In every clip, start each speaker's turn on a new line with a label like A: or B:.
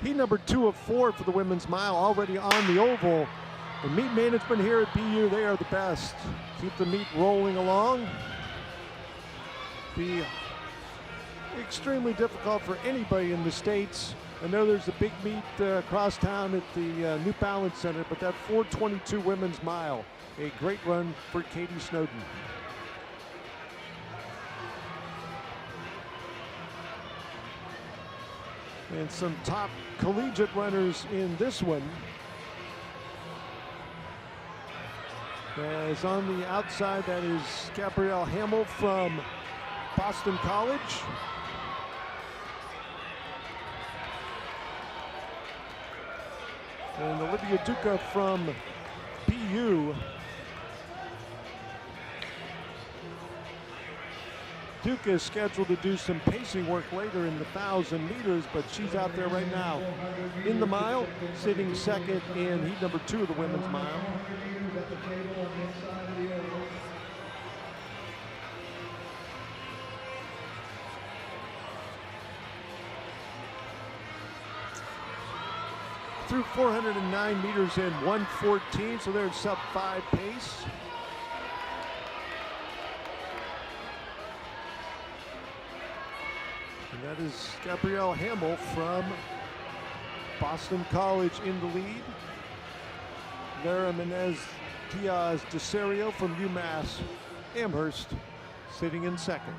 A: Heat number 2 of 4 for the women's mile, already on the oval. The meet management here at BU, they are the best. Keep the meet rolling along. Be extremely difficult for anybody in the States. I know there's a big meet across town at the New Balance Center, but that 4:22 women's mile, a great run for Katie Snowden. And some top collegiate runners in this one. As on the outside, that is Gabrielle Hamill from Boston College. And Olivia Duca from BU. Duca is scheduled to do some pacing work later in the 1,000 meters, but she's out there right now in the mile, sitting second in heat number 2 of the women's mile. Through 409 meters in 1:14, so there's sub-5 pace. And that is Gabrielle Hamill from Boston College in the lead. Lara Menez Diaz de Serio from UMass Amherst sitting in second.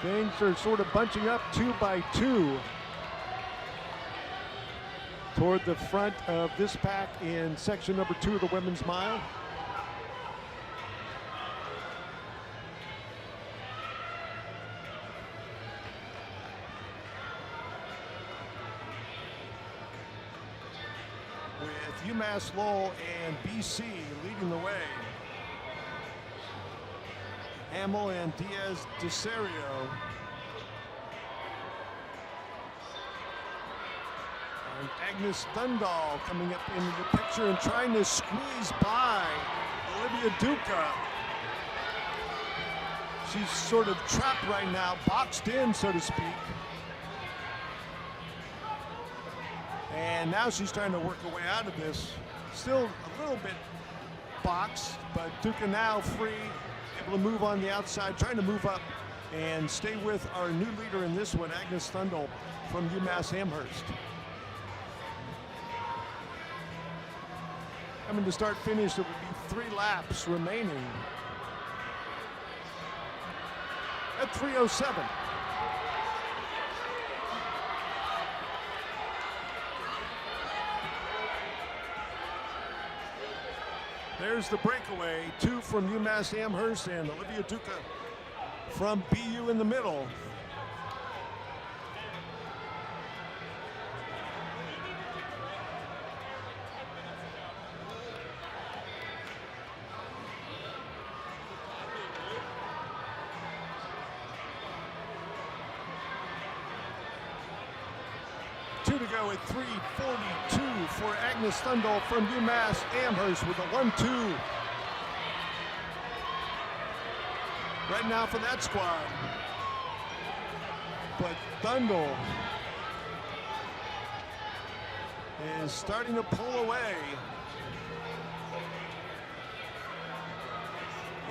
A: Things are sort of bunching up 2 by 2 toward the front of this pack in section number 2 of the women's mile. With UMass Lowell and BC leading the way. Hamill and Diaz de Serio. And Agnes Thundahl coming up into the picture and trying to squeeze by Olivia Duca. She's sort of trapped right now, boxed in, so to speak. And now she's trying to work her way out of this. Still a little bit boxed, but Duca now free. Able to move on the outside, trying to move up and stay with our new leader in this one, Agnes Thundahl from UMass Amherst. Coming to start finish, there will be 3 laps remaining at 3:07. There's the breakaway, 2 from UMass Amherst and Olivia Duca from BU in the middle. Two to go at 3:42 for Agnes Thundahl from UMass Amherst with a 1-2. Right now for that squad. But Thundahl is starting to pull away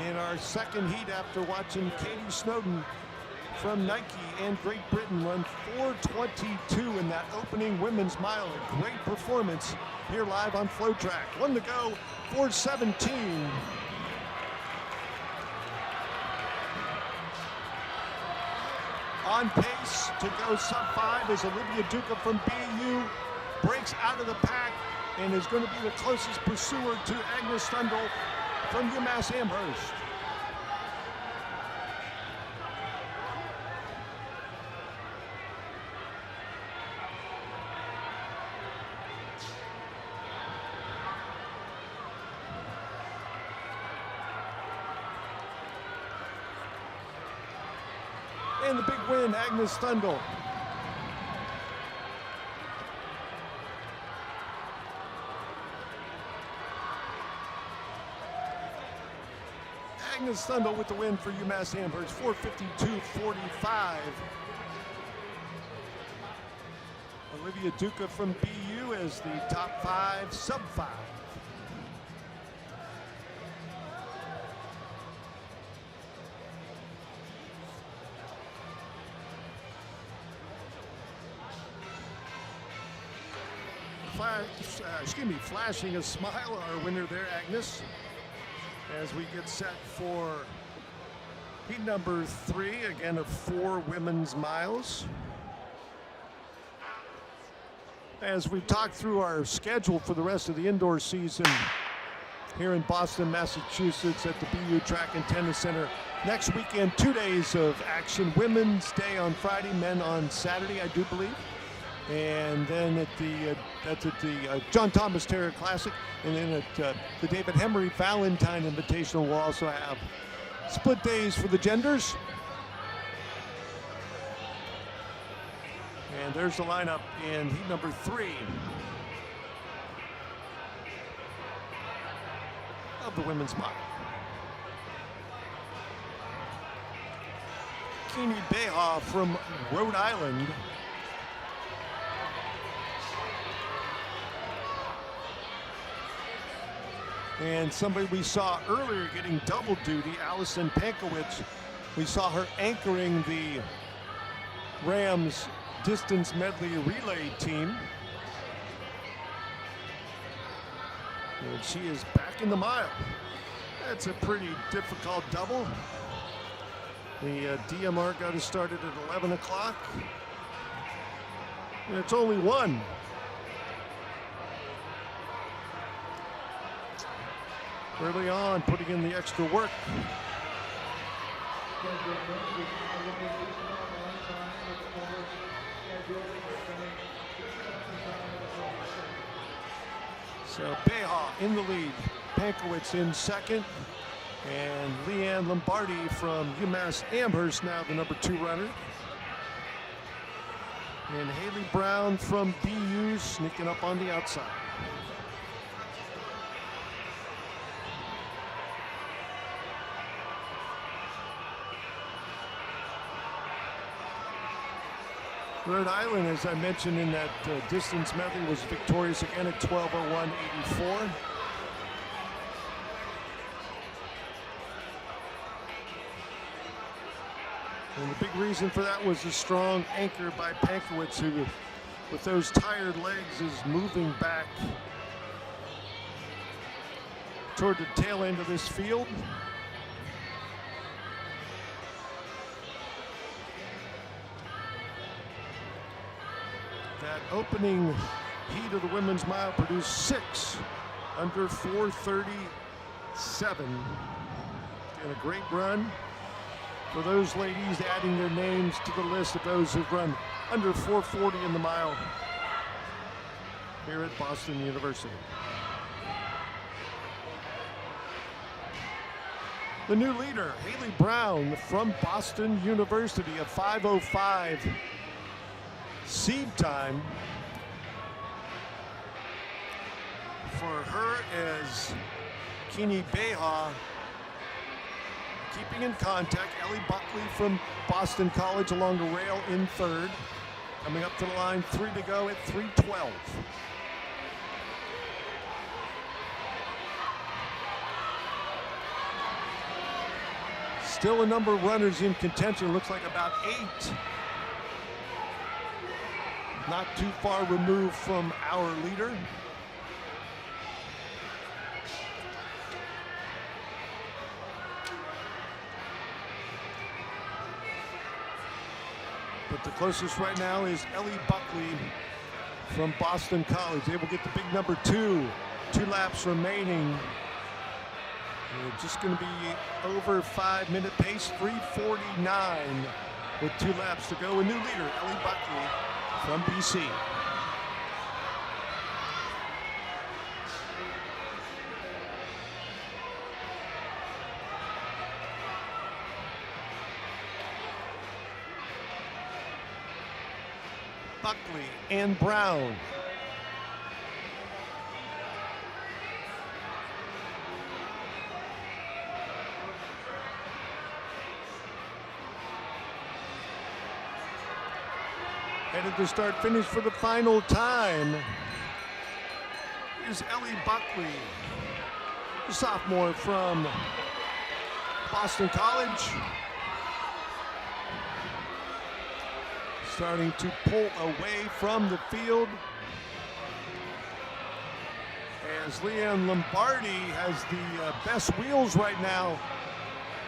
A: in our second heat after watching Katie Snowden from Nike and Great Britain run 4:22 in that opening women's mile. A great performance here live on FloTrack. 1 to go, 4:17. On pace to go sub-5 as Olivia Duca from BU breaks out of the pack and is going to be the closest pursuer to Agnes Thundahl from UMass Amherst. And the big win, Agnes Thundahl. Agnes Thundel with the win for UMass Amherst, 4:52.45. Olivia Duca from BU as the top 5, sub 5. Flashing a smile, our winner there, Agnes, as we get set for heat number 3, again of 4 women's miles. As we talk through our schedule for the rest of the indoor season here in Boston, Massachusetts at the BU Track and Tennis Center. Next weekend, 2 days of action. Women's Day on Friday, men on Saturday, I do believe. And then at the John Thomas Terra Classic, and then at the David Hemery Valentine Invitational, we'll also have split days for the genders. And there's the lineup in heat number 3 of the women's mile. Kini Beha from Rhode Island. And somebody we saw earlier getting double duty, Allison Pankowitz. We saw her anchoring the Rams distance medley relay team. And she is back in the mile. That's a pretty difficult double. The DMR got us started at 11 o'clock. And it's only 1. Early on, putting in the extra work. So Beha in the lead, Pankowitz in second, and Leanne Lombardi from UMass Amherst now the number 2 runner. And Haley Brown from BU sneaking up on the outside. Rhode Island, as I mentioned in that distance medley, was victorious again at 12:01.84. And the big reason for that was a strong anchor by Pankowitz, who, with those tired legs, is moving back toward the tail end of this field. That opening heat of the women's mile produced 6 under 4:37. And a great run for those ladies, adding their names to the list of those who've run under 4:40 in the mile here at Boston University. The new leader, Haley Brown from Boston University, a 5:05 seed time. For her as Kini Beha keeping in contact. Ellie Buckley from Boston College along the rail in third. Coming up to the line, 3 to go at 3:12. Still a number of runners in contention, looks like about 8. Not too far removed from our leader. But the closest right now is Ellie Buckley from Boston College. They will get the big number 2. 2 laps remaining. We're just going to be over 5-minute pace, 3:49 with 2 laps to go. A new leader, Ellie Buckley from BC. Buckley and Brown. Headed to start finish for the final time is Ellie Buckley, a sophomore from Boston College. Starting to pull away from the field as Leanne Lombardi has the best wheels right now.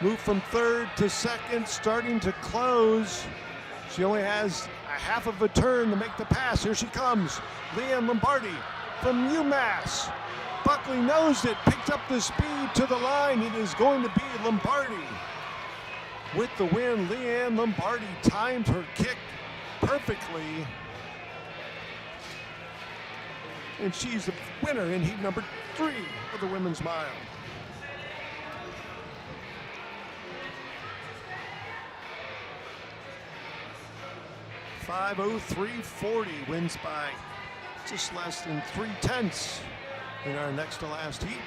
A: Moved from third to second, starting to close. She only has a half of a turn to make the pass. Here she comes, Leanne Lombardi from UMass. Buckley knows it, picked up the speed to the line. It is going to be Lombardi with the win. Leanne Lombardi timed her kick perfectly, and she's the winner in heat number 3 of the women's mile. (5:03.40) wins by just less than 3/10 in our next to last heat.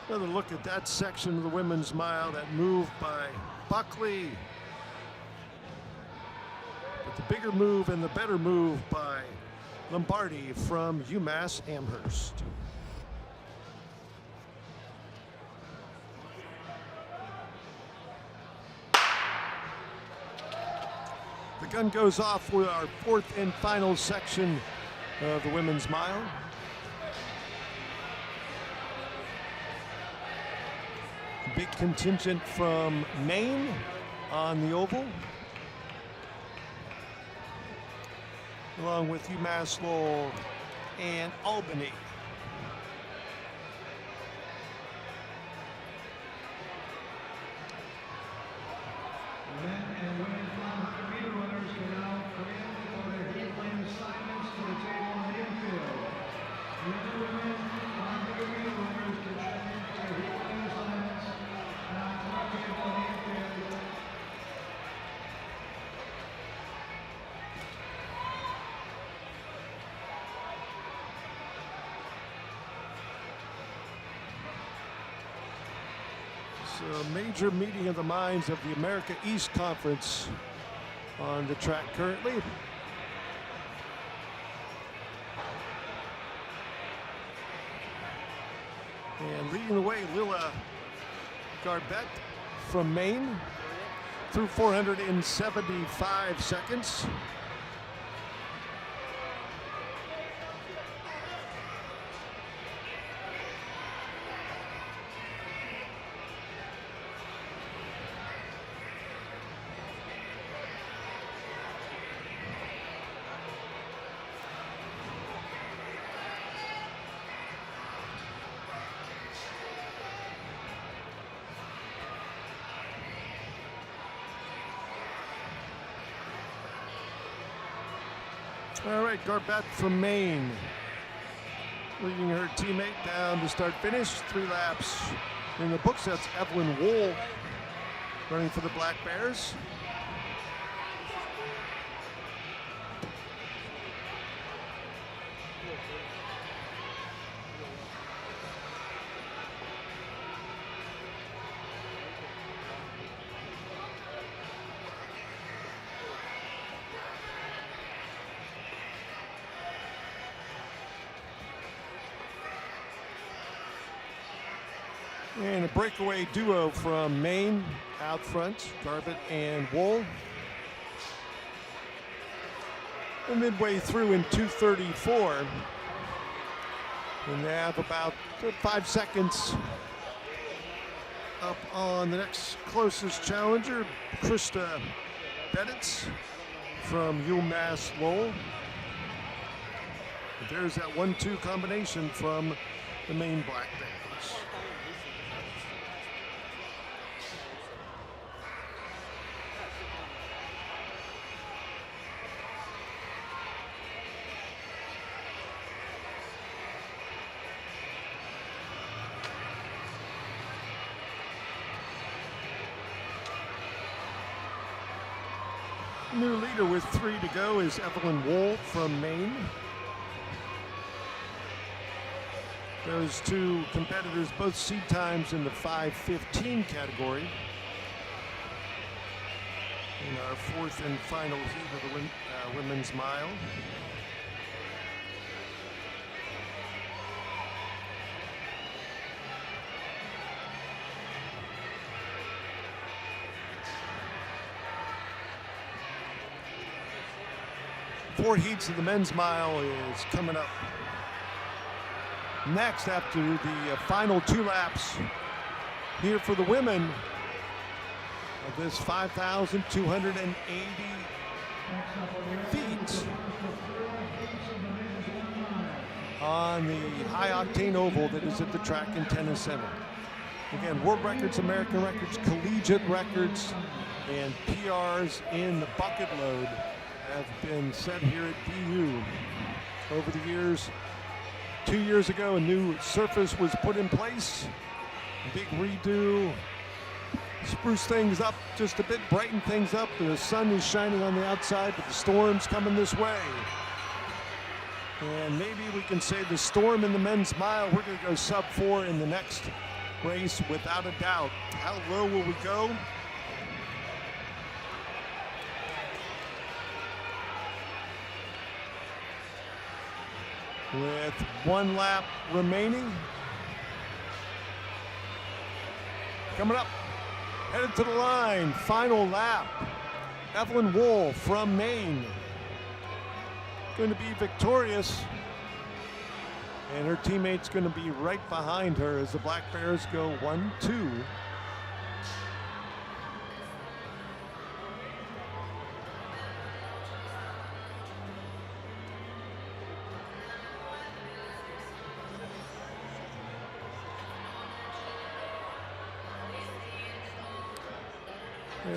A: Another look at that section of the women's mile, that move by Buckley. But the bigger move and the better move by Lombardi from UMass Amherst. The gun goes off for our 4th and final section of the women's mile. Big contingent from Maine on the oval, along with UMass Lowell and Albany.
B: Men and women from meter runners can now come in for their heat lane assignments to the table on the infield. Men and women from meter runners can check in for their heat lane assignments now to the table on the infield.
A: A major meeting of the minds of the America East Conference on the track currently. And leading the way, Lila Garbett from Maine through 475 seconds. All right, Garbett from Maine, leading her teammate down to start finish. 3 laps in the books. That's Evelyn Wool running for the Black Bears. And a breakaway duo from Maine out front, Garbett and Wool. And midway through in 2:34. And they have about 5 seconds up on the next closest challenger, Krista Beditz from UMass Lowell. And there's that 1-2 combination from the Maine Black Bears. New leader with 3 to go is Evelyn Wool from Maine. Those two competitors both seed times in the 5:15 category. In our fourth and final heat of the women's mile. Four heats of the men's mile is coming up next after the final 2 laps here for the women of this 5,280 feet on the high-octane oval that is at the track and tennis center. Again, world records, American records, collegiate records, and PRs in the bucket load have been set here at BU over the years. 2 years ago, a new surface was put in place, a big redo, spruce things up just a bit, brighten things up. The sun is shining on the outside, but the storm's coming this way. And maybe we can say the storm in the men's mile, we're going to go sub-4 in the next race without a doubt. How low will we go? With 1 lap remaining. Coming up, headed to the line, final lap. Evelyn Wool from Maine. Going to be victorious. And her teammate's going to be right behind her as the Black Bears go 1-2.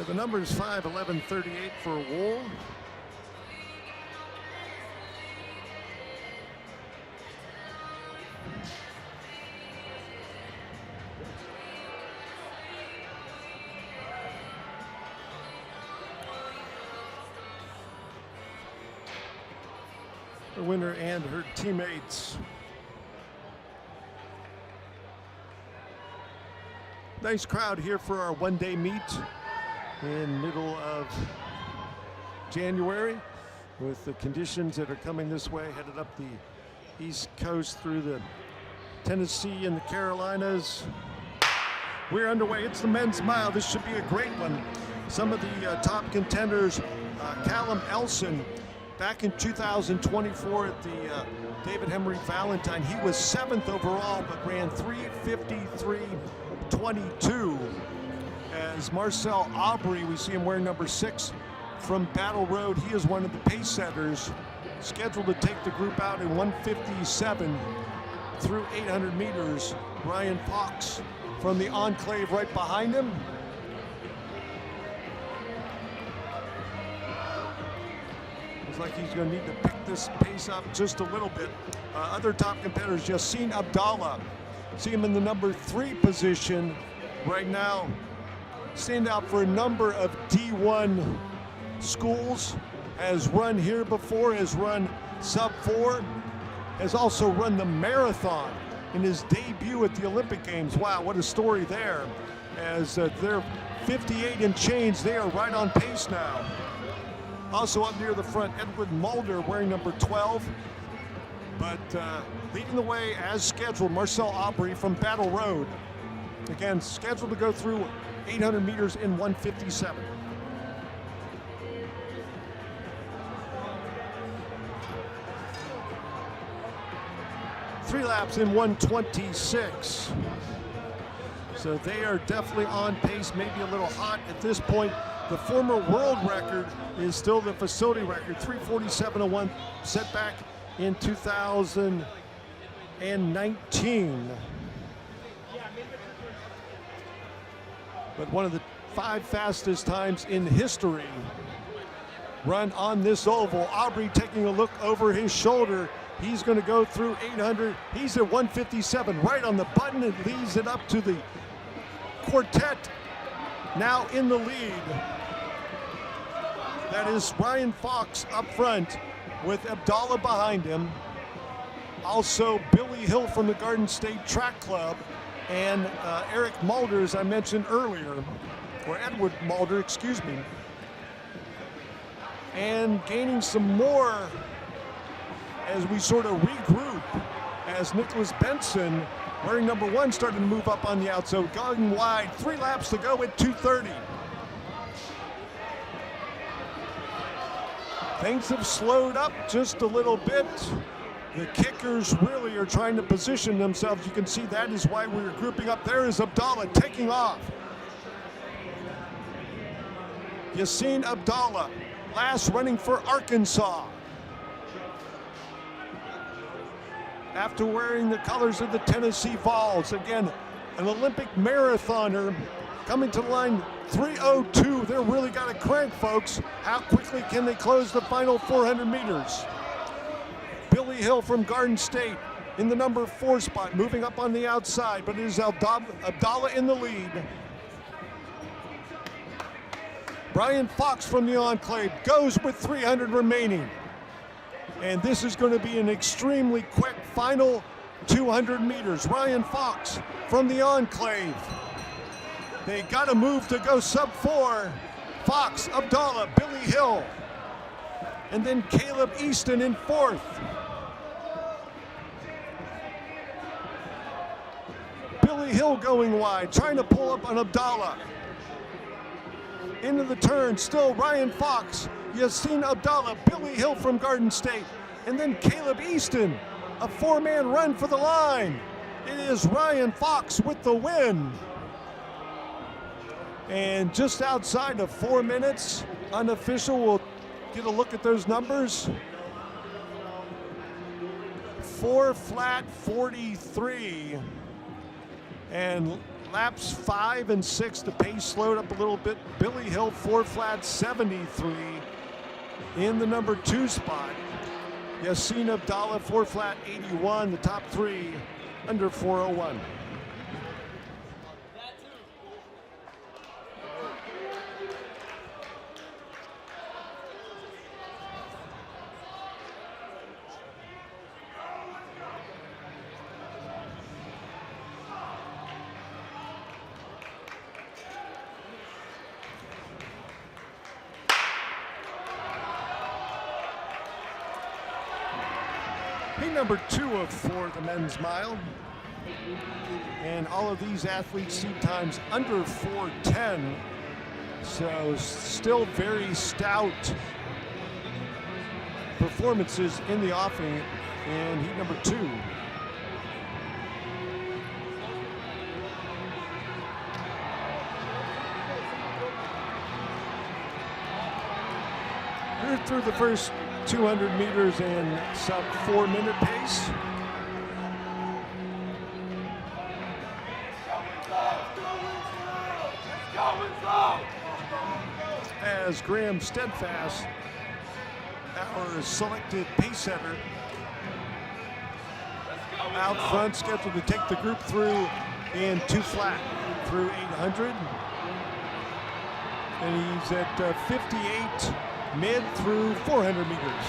A: The number is 5:11:38 for Wool. The winner and her teammates. Nice crowd here for our one-day meet in middle of January with the conditions that are coming this way, headed up the East Coast through the Tennessee and the Carolinas. We're underway. It's the men's mile. This should be a great one. Some of the top contenders, Callum Elson, back in 2024 at the David Henry Valentine, he was 7th overall but ran 3:53.22. As Marcel Aubry, we see him wearing number 6 from Battle Road. He is one of the pace setters, scheduled to take the group out in 1:57 through 800 meters. Ryan Fox from the Enclave right behind him. Looks like he's going to need to pick this pace up just a little bit. Other top competitors, Yassine Abdallah, see him in the number 3 position right now. Stand out for a number of D1 schools, has run here before, has run sub-4, has also run the marathon in his debut at the Olympic Games. Wow, what a story there. As they're 58 and change, they are right on pace now. Also up near the front, Edward Mulder wearing number 12. But leading the way as scheduled, Marcel Aubry from Battle Road. Again, scheduled to go through 800 meters in 1:57. Three laps in 1:26. So they are definitely on pace, maybe a little hot at this point. The former world record is still the facility record, 3:47.01, set back in 2019. But one of the 5 fastest times in history run on this oval. Aubry taking a look over his shoulder. He's going to go through 800. He's at 1:57, right on the button. It leads it up to the quartet now in the lead. That is Ryan Fox up front with Abdallah behind him. Also Billy Hill from the Garden State Track Club, and Eric Mulder, as I mentioned earlier, or Edward Mulder, excuse me. And gaining some more as we sort of regroup, as Nicholas Benson, wearing number 1, started to move up on the outside, going wide. 3 laps to go at 2:30. Things have slowed up just a little bit. The kickers really are trying to position themselves. You can see that is why we're grouping up. There is Abdallah taking off. Yassine Abdallah, last running for Arkansas. After wearing the colors of the Tennessee Vols. Again, an Olympic marathoner coming to the line 3:02. They're really got to crank, folks. How quickly can they close the final 400 meters? Billy Hill from Garden State in the number 4 spot, moving up on the outside, but it is Abdallah in the lead. Brian Fox from the Enclave goes with 300 remaining. And this is going to be an extremely quick final 200 meters. Ryan Fox from the Enclave. They got to move to go sub-4. Fox, Abdallah, Billy Hill. And then Caleb Easton in 4th. Billy Hill going wide, trying to pull up on Abdallah. Into the turn, still Ryan Fox, Yassine Abdallah, Billy Hill from Garden State, and then Caleb Easton, a 4-man run for the line. It is Ryan Fox with the win. And just outside of 4 minutes, unofficial, we'll get a look at those numbers. 4 flat 43. And laps 5 and 6, the pace slowed up a little bit. Billy Hill 4 flat 73 in the number 2 spot. Yassine Abdallah 4 flat 81, the top 3 under 4:01. Number 2 of 4, the men's mile. And all of these athletes see times under 4:10. So still very stout performances in the offing in heat number 2. We're through the first 200 meters in sub 4-minute pace. As Graham Steadfast, our selected pace setter, out front, scheduled to take the group through in 2 flat through 800. And he's at 58 mid through 400 meters.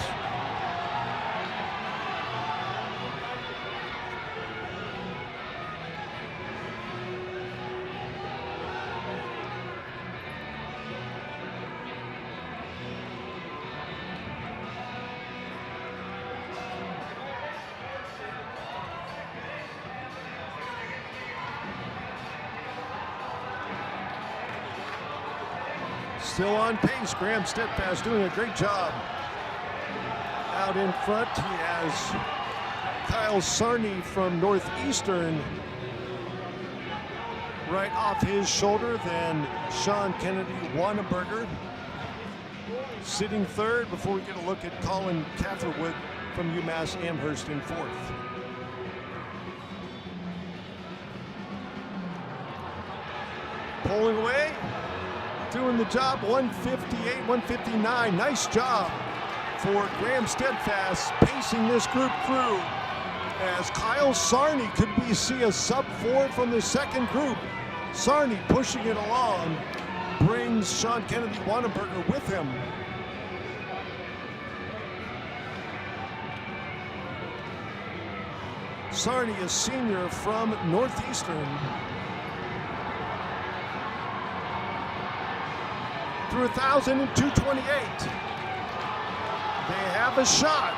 A: Still on pace, Graham Steadfast doing a great job. Out in front, he has Kyle Sarney from Northeastern right off his shoulder, then Sean Kennedy Wanenberger sitting 3rd before we get a look at Colin Catherwood from UMass Amherst in 4th. Pulling away. Doing the job, 158, 159. Nice job for Graham Steadfast pacing this group through. As Kyle Sarney, could we see a sub-4 from the second group? Sarney pushing it along, brings Sean Kennedy Wanenberger with him. Sarney, a senior from Northeastern. Through 1,000 and 228. They have a shot.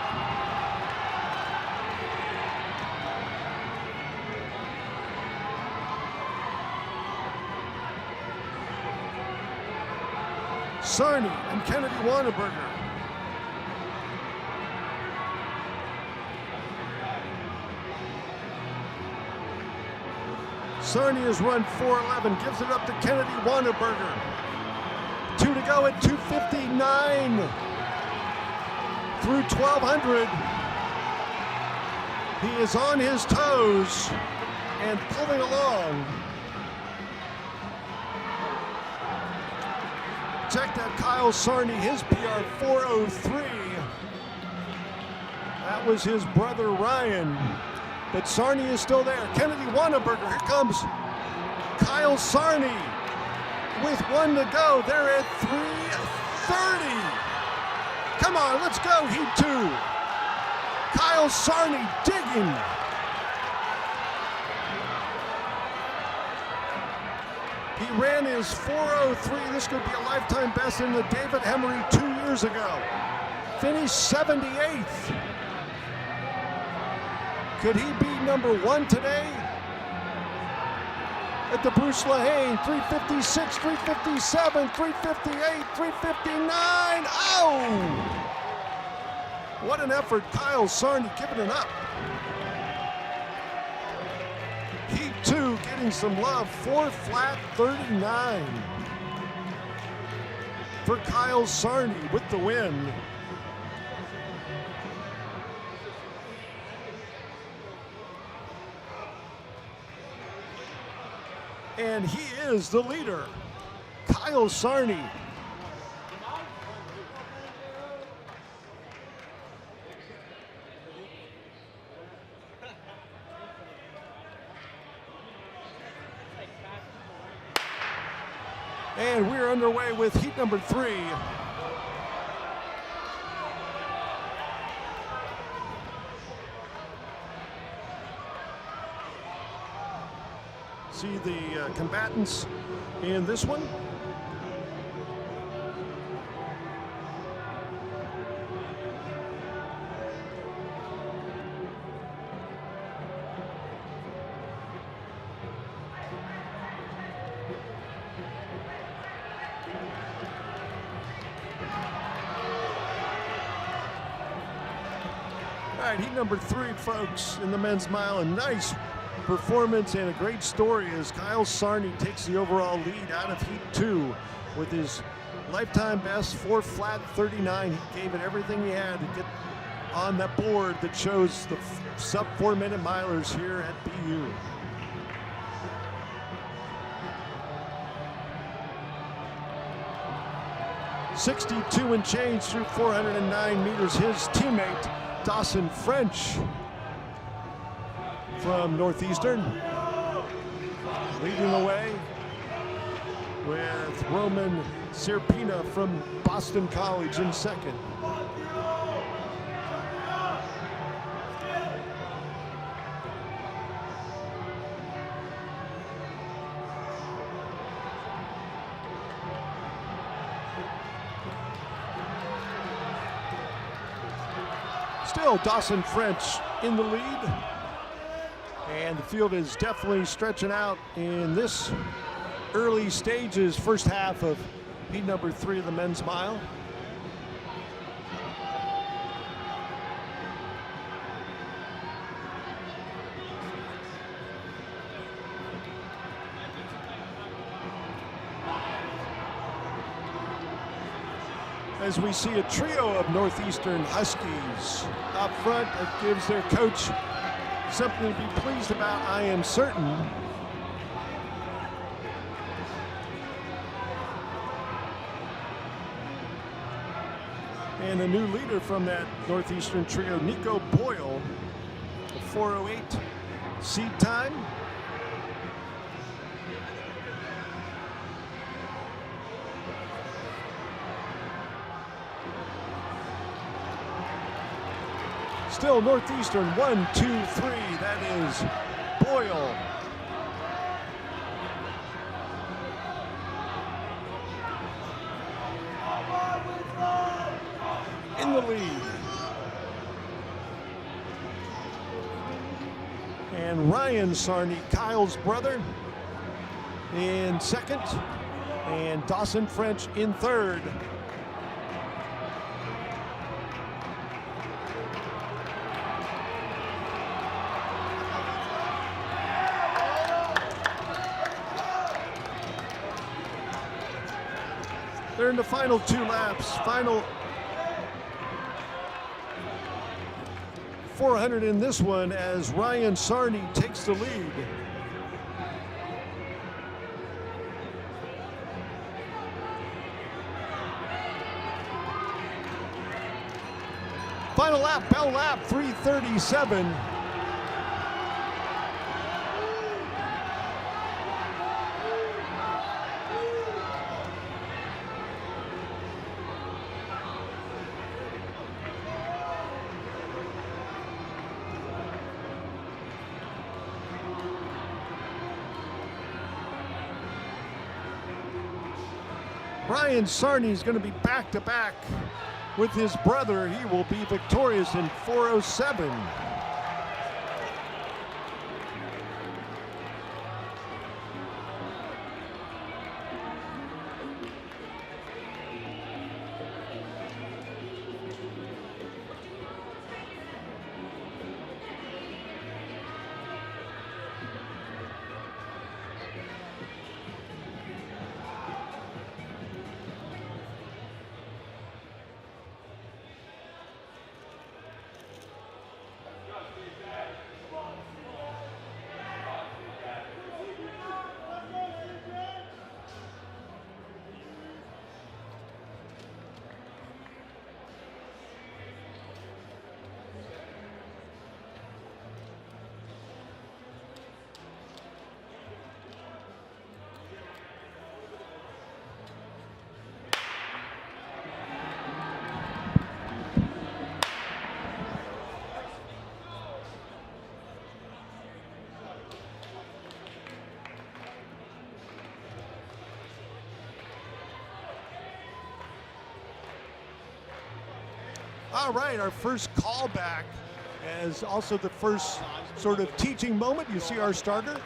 A: Sarney and Kennedy Wanneberger. Sarney has run 4:11, gives it up to Kennedy Wanneberger. 2 to go at 2:59 through 1,200. He is on his toes and pulling along. Check that Kyle Sarney, his PR 4:03. That was his brother Ryan. But Sarney is still there. Kennedy Wanneberger, here comes Kyle Sarney with 1 to go. They're at 3:30. Come on, let's go, Heat 2. Kyle Sarney digging. He ran his 4:03. This could be a lifetime best in the David Hemery 2 years ago. Finished 78th. Could he be number 1 today? At the Bruce Lehane, 3:56, 3:57, 3:58, 3:59. Oh! What an effort, Kyle Sarney giving it up. Heat 2 getting some love, 4 flat 39 for Kyle Sarney with the win. And he is the leader, Kyle Sarney. And we're underway with heat number 3. See the combatants in this one. All right, heat number 3, folks, in the men's mile. A nice performance and a great story as Kyle Sarney takes the overall lead out of heat 2 with his lifetime best 4 flat 39. He gave it everything he had to get on that board that shows the sub 4-minute milers here at BU. .62 and change through 409 meters. His teammate Dawson French from Northeastern leading the way with Roman Sirpina from Boston College in second. Still Dawson French in the lead. And the field is definitely stretching out in this early stages, first half of heat number 3 of the men's mile. As we see a trio of Northeastern Huskies up front, that gives their coach something to be pleased about, I am certain. And a new leader from that Northeastern trio, Nico Boyle, 4:08 seed time. Still Northeastern, 1, 2, 3. That is Boyle. In the lead. And Ryan Sarney, Kyle's brother, in second, and Dawson French in third. They're in the final 2 laps, final 400 in this one as Ryan Sarney takes the lead. Final lap, bell lap, 3:37. Ryan Sarney is going to be back-to-back with his brother. He will be victorious in 4:07. All right, our first callback as also the first sort of teaching moment. You see our starter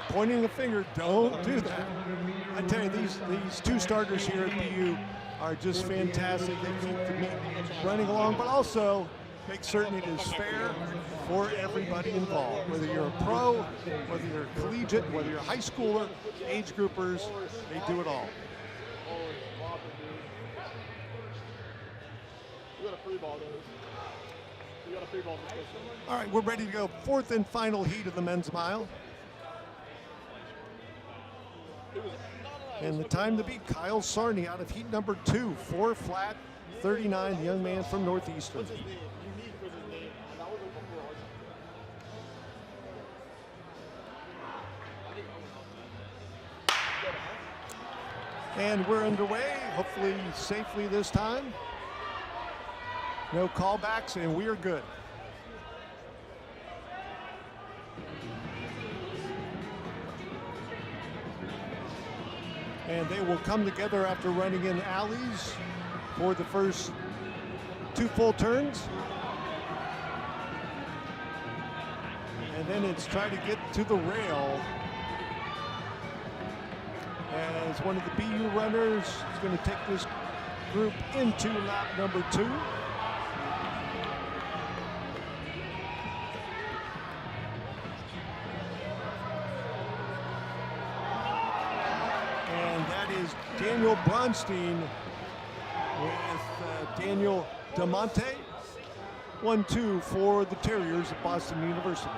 A: pointing the finger, don't do that. I tell you, these 2 starters here at BU are just fantastic. They keep the meet running along, but also make certain it is fair for everybody involved. Whether you're a pro, whether you're collegiate, whether you're a high schooler, age groupers, they do it all. All right, we're ready to go. 4th and final heat of the men's mile. And the time to beat Kyle Sarney out of heat number 2, 4 flat, 39, the young man from Northeastern. And we're underway, hopefully safely this time. No callbacks, and we are good. And they will come together after running in alleys for the first 2 full turns. And then it's trying to get to the rail as one of the BU runners is going to take this group into lap number 2. Daniel Bronstein with Daniel DeMonte. 1-2 for the Terriers of Boston University.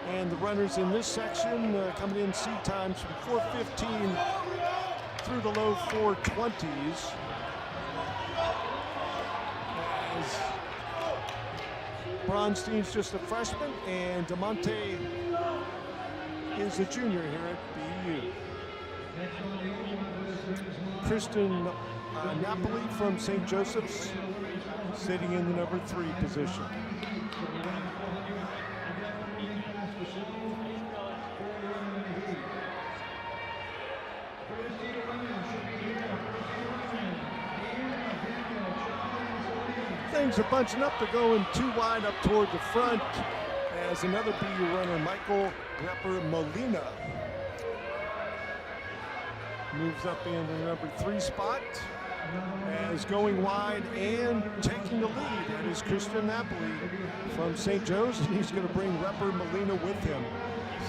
A: And the runners in this section coming in seed times from 4:15 through the low 4:20s. As Bronstein's just a freshman and DeMonte is a junior here at BU.
B: Next on the oval for this men's line.
A: Kristen Napoli from St. Joseph's, sitting in the number 3 position. Things are bunching up. They're going too wide up toward the front as another BU runner, Michael Repper Molina, moves up into the number 3 spot. As going wide and taking the lead, that is Christian Napoli from St. Joe's, and he's going to bring Repper Molina with him.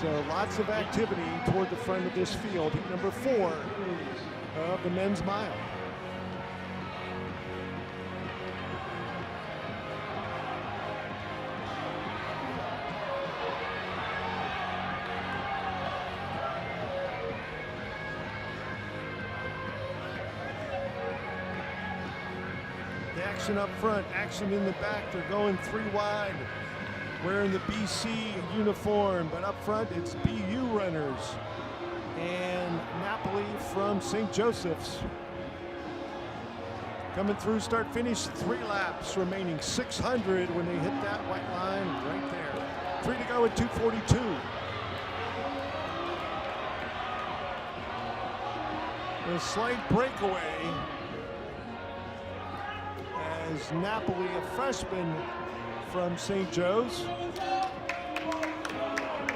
A: So lots of activity toward the front of this field. Heat number 4 of the men's mile. Action up front, action in the back. They're going 3 wide, wearing the BC uniform, but up front it's BU runners. And Napoli from St. Joseph's. Coming through, start finish, 3 laps remaining, 600 when they hit that white line right there. 3 to go at 2:42. A slight breakaway as Napoli, a freshman from St. Joe's,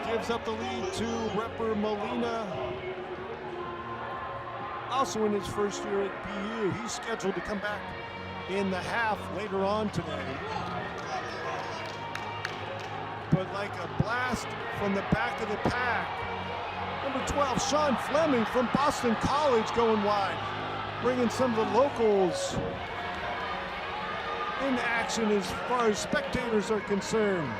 A: gives up the lead to Repper Molina, also in his first year at BU. He's scheduled to come back in the half later on today. But like a blast from the back of the pack, number 12, Sean Fleming from Boston College going wide, bringing some of the locals in action as far as spectators are concerned.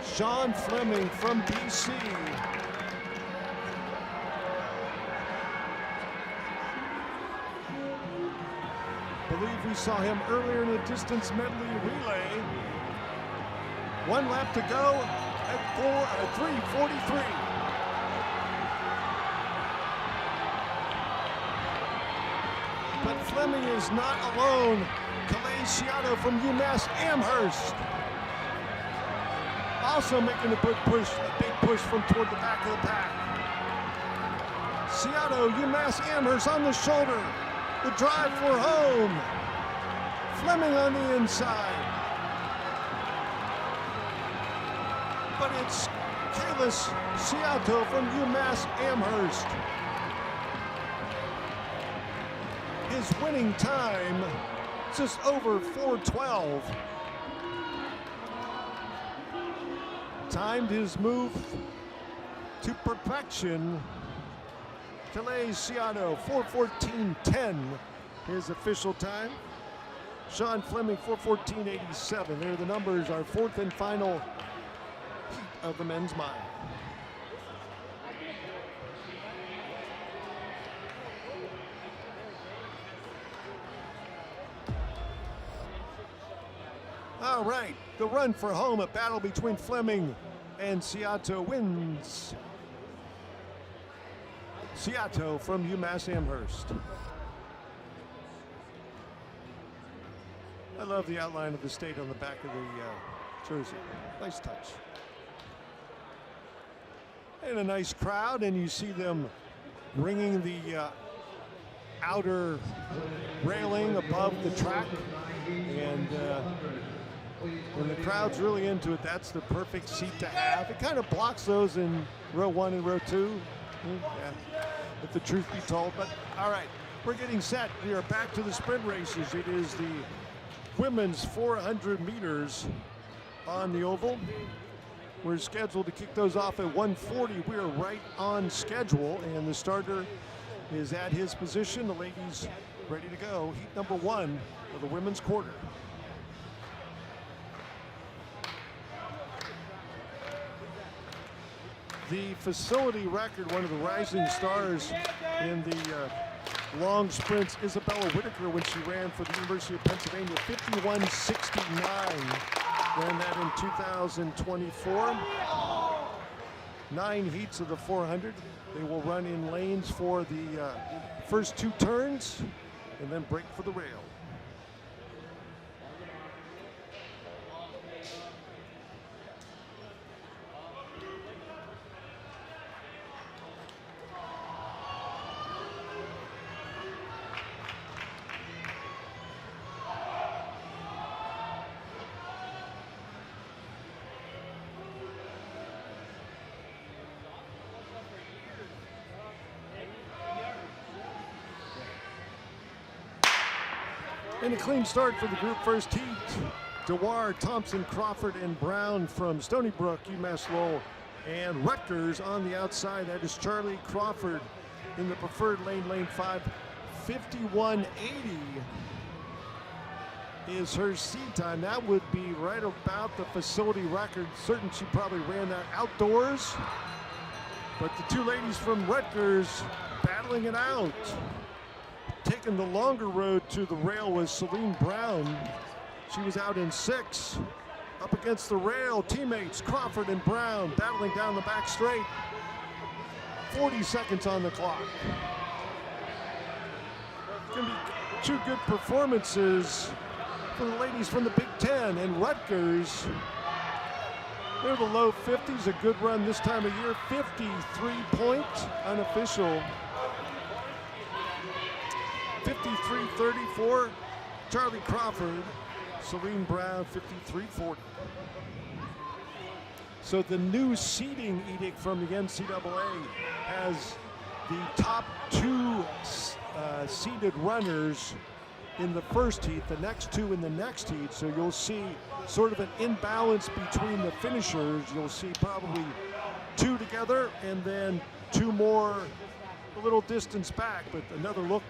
A: Sean Fleming from BC. Believe we saw him earlier in the distance medley relay. 1 lap to go at 3:43. But Fleming is not alone. Calais Ciato from UMass Amherst also making a big push from toward the back of the pack. Ciato, UMass Amherst on the shoulder. The drive for home. Fleming on the inside. But it's Calais Ciato from UMass Amherst. His winning time, just over 4:12. Timed his move to perfection. Calais Ciato, 4:14.10, his official time. Sean Fleming, 4:14.87. There are the numbers, our 4th and final heat of the men's mile. All right, the run for home, a battle between Fleming and Ciato wins. Ciato from UMass Amherst. I love the outline of the state on the back of the jersey. Nice touch. And a nice crowd, and you see them ringing the outer railing above the track. And when the crowd's really into it, that's the perfect seat to have. It kind of blocks those in row 1 and row 2, if the truth be told. But all right, we're getting set. We are back to the sprint races. It is the women's 400 meters on the oval. We're scheduled to kick those off at 1:40. We are right on schedule, and the starter is at his position. The ladies ready to go. Heat number 1 of the women's quarter. The facility record, one of the rising stars in the long sprints, Isabella Whitaker, when she ran for the University of Pennsylvania, 51:69. Ran that in 2024. 9 heats of the 400. They will run in lanes for the first 2 turns and then break for the rail. And a clean start for the group first heat. Dewar, Thompson, Crawford, and Brown from Stony Brook, UMass Lowell, and Rutgers on the outside. That is Charlie Crawford in the preferred lane, lane 5. 51.80 is her seed time. That would be right about the facility record. Certain she probably ran that outdoors. But the 2 ladies from Rutgers battling it out. Taking the longer road to the rail was Celine Brown. She was out in 6. Up against the rail, teammates Crawford and Brown battling down the back straight. 40 seconds on the clock. It's going to be 2 good performances for the ladies from the Big Ten. And Rutgers, they're the low 50s, a good run this time of year. 53-point unofficial. 53-34, Charlie Crawford. Celine Brown, 53-40. So the new seeding edict from the NCAA has the top 2 seeded runners in the first heat, the next 2 in the next heat. So you'll see sort of an imbalance between the finishers. You'll see probably 2 together and then 2 more a little distance back. But another look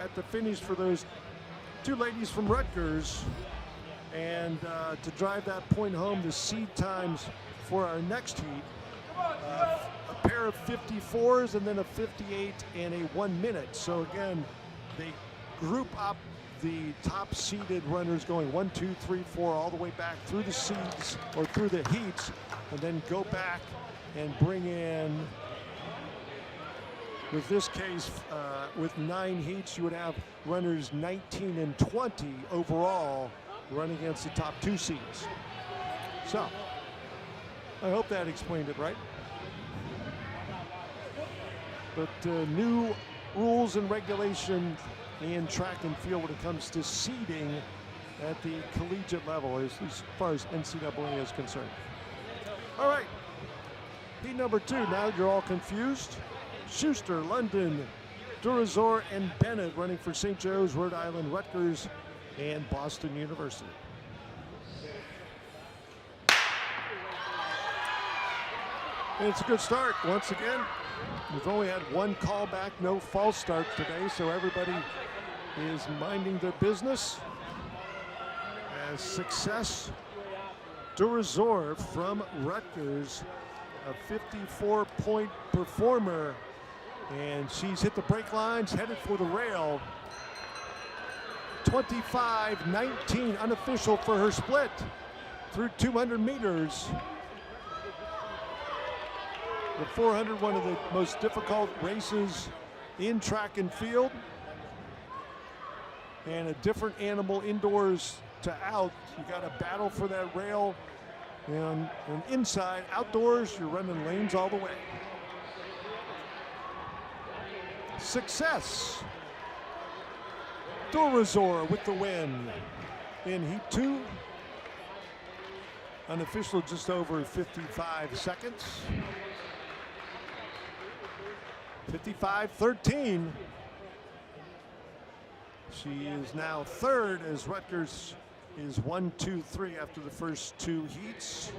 A: at the finish for those 2 ladies from Rutgers. And to drive that point home, the seed times for our next heat, a pair of 54s and then a 58 and a 1 minute. So again, they group up the top seeded runners going 1, 2, 3, 4, all the way back through the seeds or through the heats, and then go back and bring in, with this case, with 9 heats, you would have runners 19 and 20 overall run against the top 2 seeds. So, I hope that explained it right. But new rules and regulations in track and field when it comes to seeding at the collegiate level, as far as NCAA is concerned. All right, heat number 2, now you're all confused. Schuster, London, Durazor, and Bennett running for St. Joe's, Rhode Island, Rutgers, and Boston University. And it's a good start once again. We've only had 1 callback, no false start today, so everybody is minding their business. As Success Durazor from Rutgers, a 54-point performer, and she's hit the brake lines, headed for the rail. 25-19 unofficial for her split through 200 meters. The 400, one of the most difficult races in track and field, and a different animal indoors to out. You got to battle for that rail, and inside, outdoors, you're running lanes all the way. Success. Durazor with the win in heat 2. Unofficial just over 55 seconds. 55-13. She is now 3rd as Rutgers is 1, 2, 3 after the first 2 heats.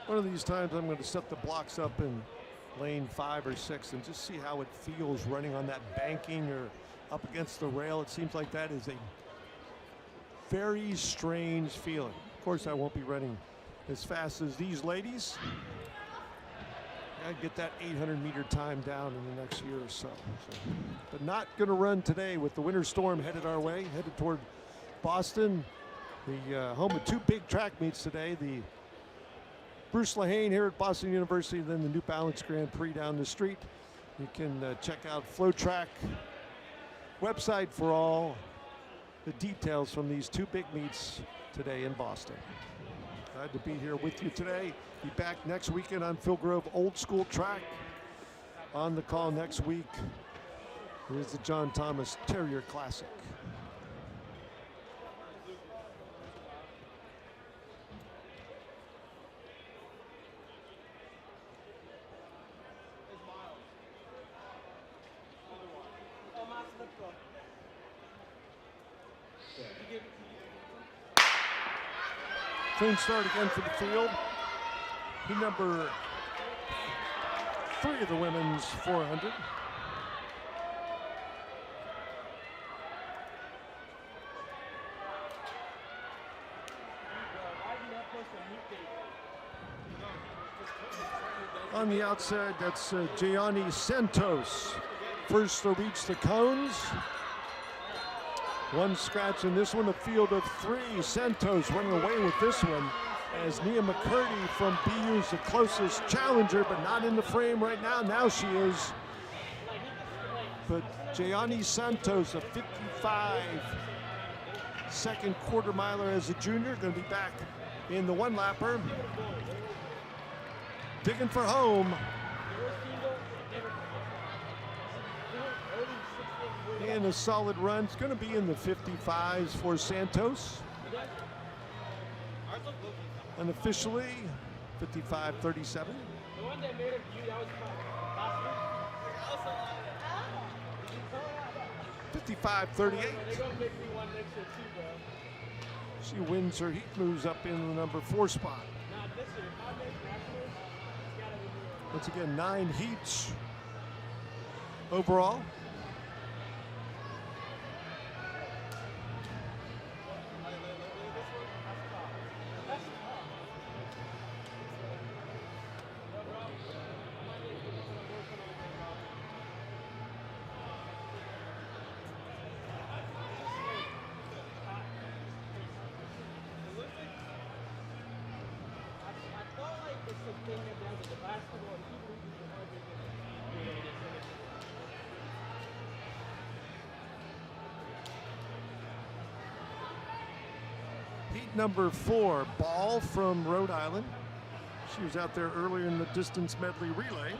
A: One of these times I'm going to set the blocks up in lane 5 or 6 and just see how it feels running on that banking or up against the rail. It seems like that is a very strange feeling. Of course, I won't be running as fast as these ladies. Gotta get that 800-meter time down in the next year or so. But not going to run today with the winter storm headed our way, headed toward Boston. The home of two big track meets today. The Bruce Lehane here at Boston University, and then the New Balance Grand Prix down the street. You can check out FloTrack website for all the details from these two big meets today in Boston. Glad to be here with you today. Be back next weekend on Phil Grove Old School Track. On the call next week is the John Thomas Terrier Classic. Clean start again for the field. He number 3 of the women's 400. On the outside, that's Gianni Santos. First to reach the cones. One scratch in this one, a field of 3. Santos running away with this one as Nia McCurdy from BU is the closest challenger, but not in the frame right now. Now she is. But Gianni Santos, a 55 second quarter miler as a junior, going to be back in the one lapper. Digging for home. And a solid run. It's going to be in the 55s for Santos. Unofficially, 55-37. 55-38. She wins her heat, moves up in the number 4 spot. Once again, 9 heats overall. Heat number 4, Ball from Rhode Island. She was out there earlier in the distance medley relay.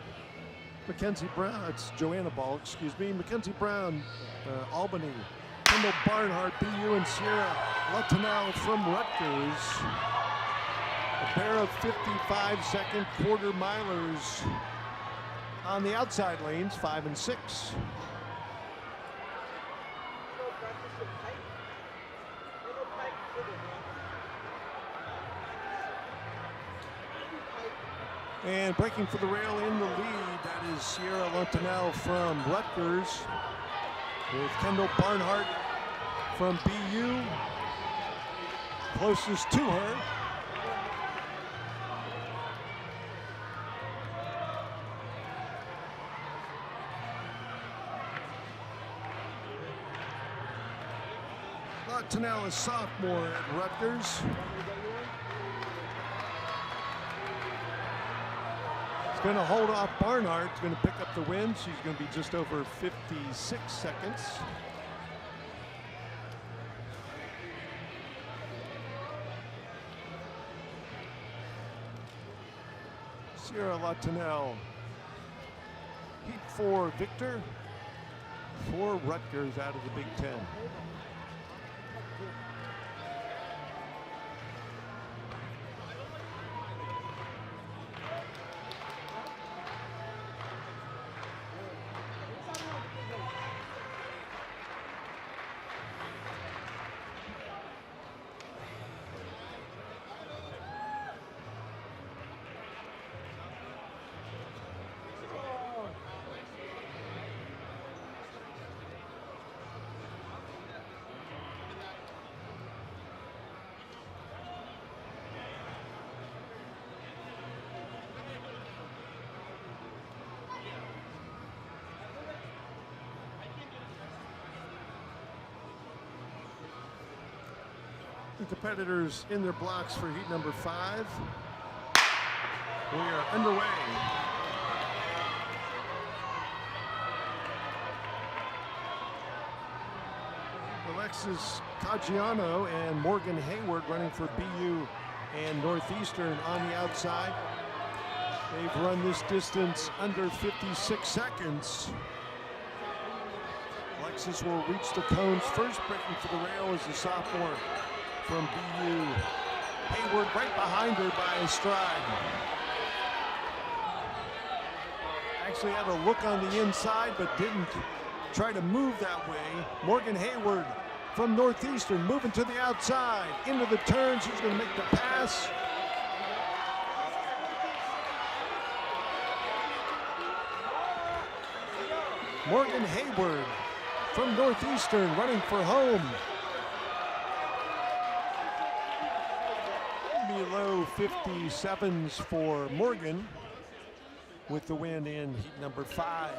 A: Mackenzie Brown, it's Joanna Ball, excuse me. Mackenzie Brown, Albany. Kendall Barnhart, BU, and Sierra Latanal from Rutgers. A pair of 55-second quarter milers on the outside lanes, 5 and 6. And breaking for the rail in the lead, that is Sierra Latanal from Rutgers, with Kendall Barnhart from BU closest to her. Latanal is sophomore at Rutgers. Going to hold off Barnhart, going to pick up the win. She's going to be just over 56 seconds. Sierra Latanal, heat 4 Victor for Rutgers out of the Big Ten. The competitors in their blocks for heat number 5. We are underway. Alexis Caggiano and Morgan Hayward running for BU and Northeastern on the outside. They've run this distance under 56 seconds. Alexis will reach the cones first, breaking for the rail as the sophomore from BU. Hayward right behind her by a stride. Actually had a look on the inside, but didn't try to move that way. Morgan Hayward from Northeastern moving to the outside, into the turn. She's going to make the pass. Morgan Hayward from Northeastern running for home. Below 57s for Morgan with the win in heat number 5.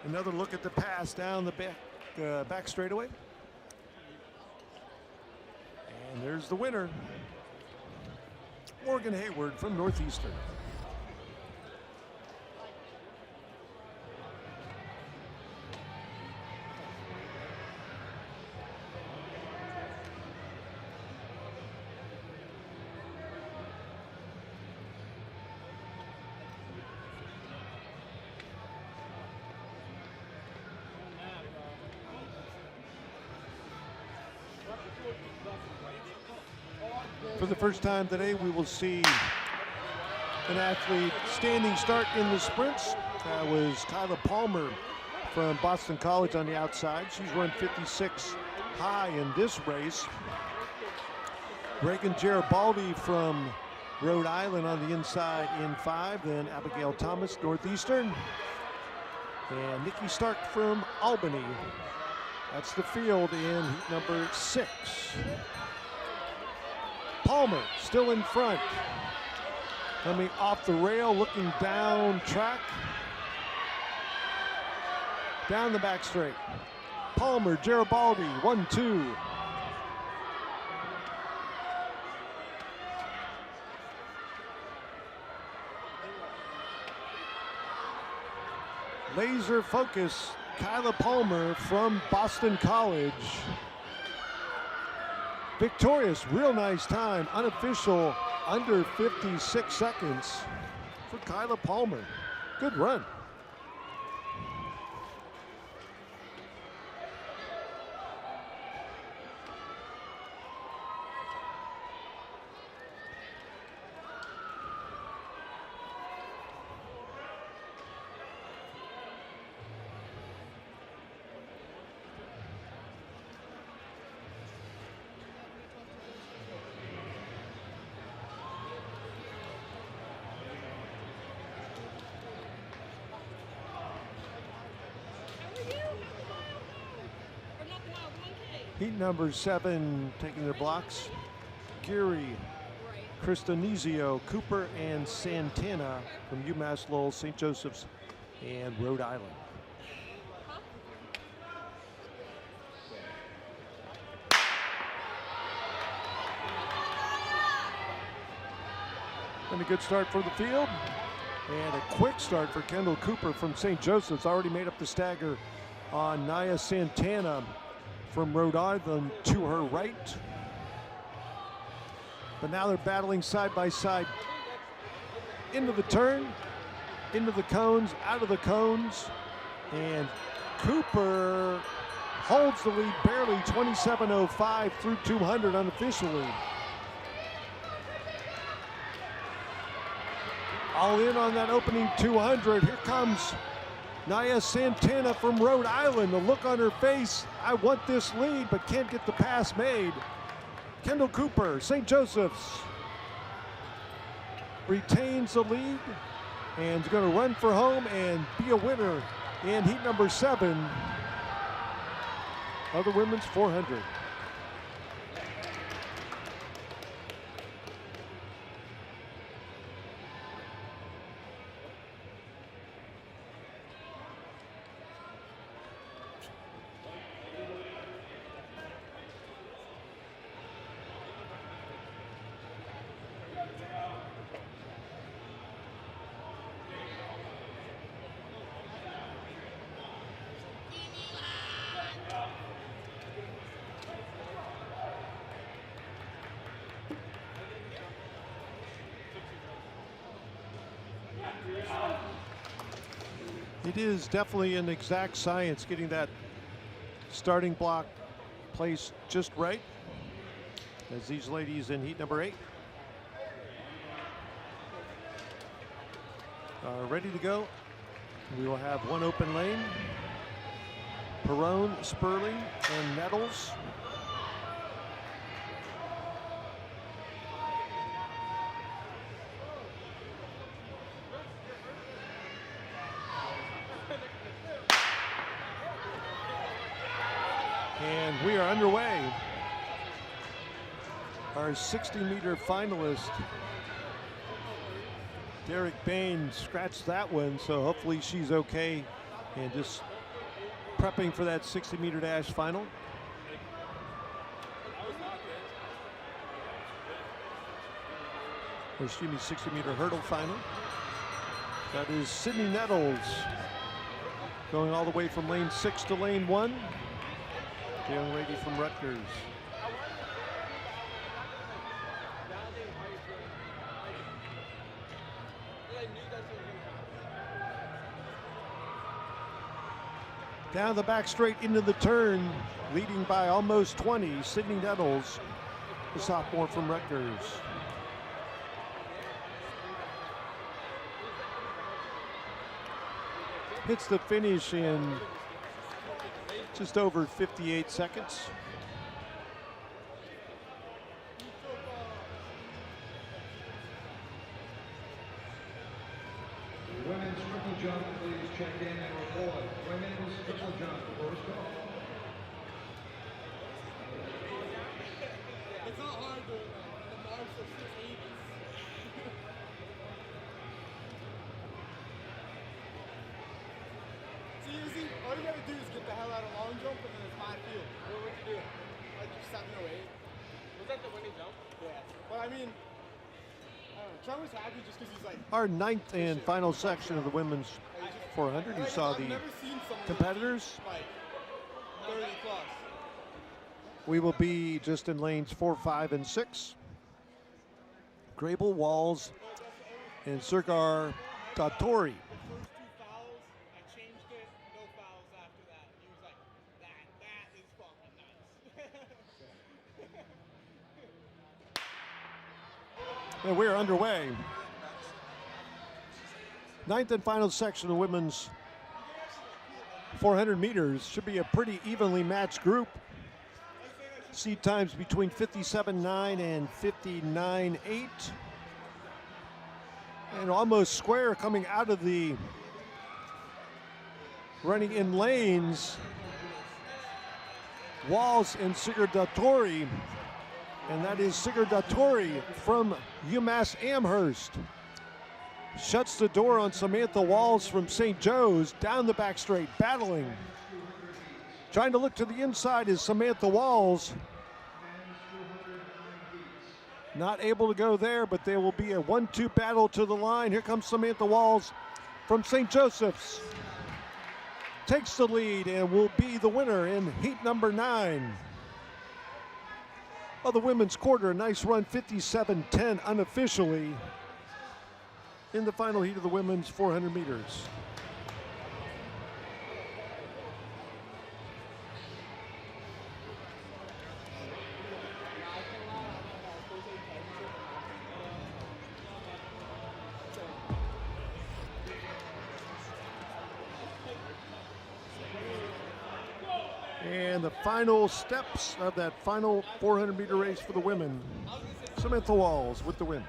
A: Another look at the pass down the back straightaway. And there's the winner, Morgan Hayward from Northeastern. For the first time today, we will see an athlete standing start in the sprints. That was Kyla Palmer from Boston College on the outside. She's run 56 high in this race. Reagan Garibaldi from Rhode Island on the inside in 5. Then Abigail Thomas, Northeastern. And Nikki Stark from Albany. That's the field in heat number 6. Palmer still in front. Coming off the rail, looking down track. Down the back straight. Palmer, Garibaldi, 1-2. Laser focus, Kyla Palmer from Boston College. Victorious, real nice time, unofficial, under 56 seconds for Kyla Palmer. Good run. Heat number 7 taking their blocks. Geary, Cristanizio, Cooper, and Santana from UMass Lowell, St. Joseph's, and Rhode Island. And a good start for the field. And a quick start for Kendall Cooper from St. Joseph's. Already made up the stagger on Naya Santana from Rhode Island to her right. But now they're battling side by side. Into the turn, into the cones, out of the cones. And Cooper holds the lead barely, 27.05 through 200 unofficially. All in on that opening 200. Here comes Naya Santana from Rhode Island. The look on her face, I want this lead, but can't get the pass made. Kendall Cooper, St. Joseph's, retains the lead and is going to run for home and be a winner in heat number 7 of the women's 400. It is definitely an exact science getting that starting block placed just right, as these ladies in heat number 8 are ready to go. We will have one open lane. Perrone, Sperling, and Nettles. And we are underway. Our 60-meter finalist, Derek Bain, scratched that one, so hopefully she's okay and just prepping for that 60-meter dash final. Or excuse me, 60-meter hurdle final. That is Sydney Nettles going all the way from lane 6 to lane 1. The young lady from Rutgers. Down the back straight into the turn, leading by almost 20, Sydney Nettles, the sophomore from Rutgers. Hits the finish in just over 58 seconds.
B: Women's triple jump, please check in and report. Women's triple jump, first call.
C: It's not hard to the marks of 680s. See, all you gotta do is get the hell out of long jump and then it's my field. What would you do? Like your 708. Was that the winning jump? Yeah. But I mean, I don't know. Trump was happy just because he's like.
A: Our 9th and final section of the women's 400. You saw the competitors.
C: Like 30 plus.
A: We will be just in lanes 4, 5, and 6. Grable, Walls, and Sergar Datori. And we're underway. 9th and final section of women's 400 meters. Should be a pretty evenly matched group. Seed times between 57.9 and 59.8. And almost square coming out of the running in lanes. Walls and Sigurd Datori. And that is Sigurd Datori from UMass Amherst. Shuts the door on Samantha Walls from St. Joe's, down the back straight, battling. Trying to look to the inside is Samantha Walls. Not able to go there, but there will be a 1-2 battle to the line. Here comes Samantha Walls from St. Joseph's. Takes the lead and will be the winner in heat number 9. Of the women's quarter, a nice run, 57.10 unofficially in the final heat of the women's 400 meters. And the final steps of that final 400-meter race for the women. Samantha Walls with the win.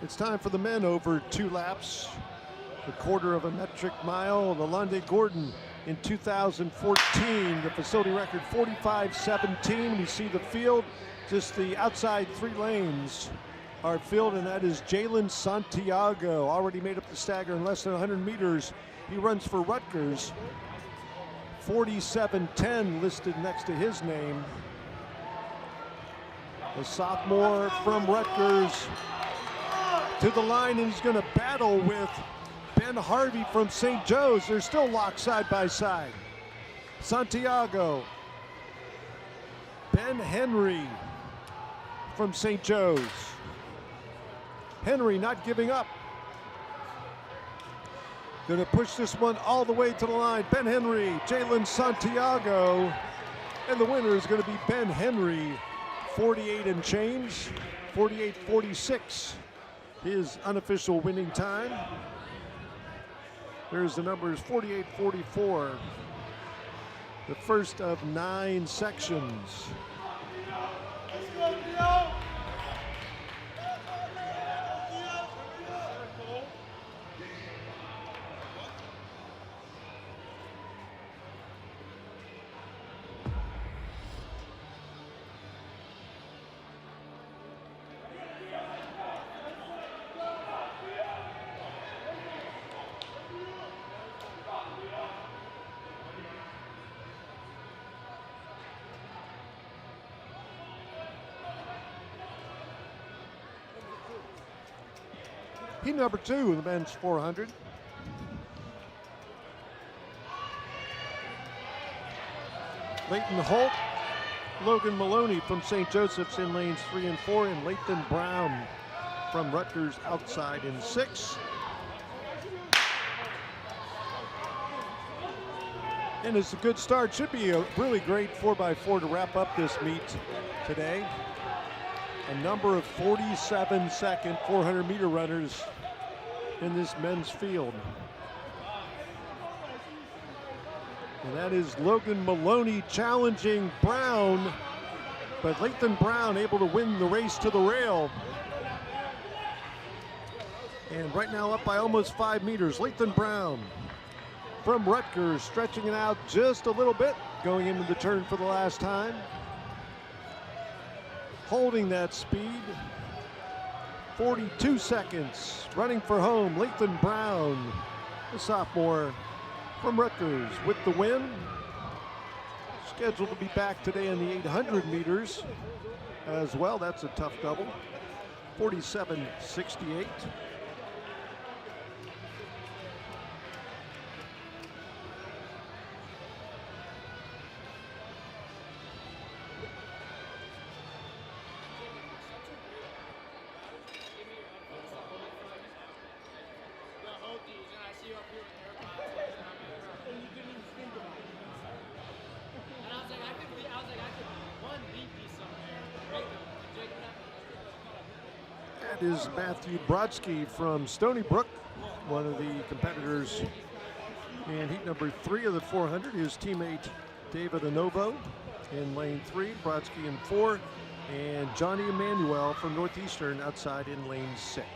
A: It's time for the men over 2 laps. A quarter of a metric mile. Lalonde Gordon in 2014, the facility record 45.17. We see the field, just the outside 3 lanes are filled, and that is Jalen Santiago, already made up the stagger in less than 100 meters. He runs for Rutgers. 47.10 listed next to his name. The sophomore from Rutgers to the line, and he's going to battle with Ben Harvey from St. Joe's. They're still locked side by side. Santiago, Ben Henry from St. Joe's. Henry not giving up. Going to push this one all the way to the line. Ben Henry, Jalen Santiago. And the winner is going to be Ben Henry, 48 and change, 48.46. His unofficial winning time. There's the numbers, 48.44. The first of 9 sections. Heat number 2 in the men's 400. Leighton Holt, Logan Maloney from St. Joseph's in lanes 3 and 4, and Lathan Brown from Rutgers outside in 6. And it's a good start. Should be a really great 4x4 to wrap up this meet today. A number of 47-second 400-meter runners in this men's field. And that is Logan Maloney challenging Brown, but Lathan Brown able to win the race to the rail. And right now up by almost 5 meters, Lathan Brown from Rutgers, stretching it out just a little bit, going into the turn for the last time. Holding that speed, 42 seconds, running for home, Lathan Brown, the sophomore from Rutgers with the win. Scheduled to be back today in the 800 meters as well. That's a tough double, 47.68. That is Matthew Brodsky from Stony Brook, one of the competitors in heat number 3 of the 400. His teammate David Anovo in lane 3, Brodsky in 4, and Johnny Emmanuel from Northeastern outside in lane 6.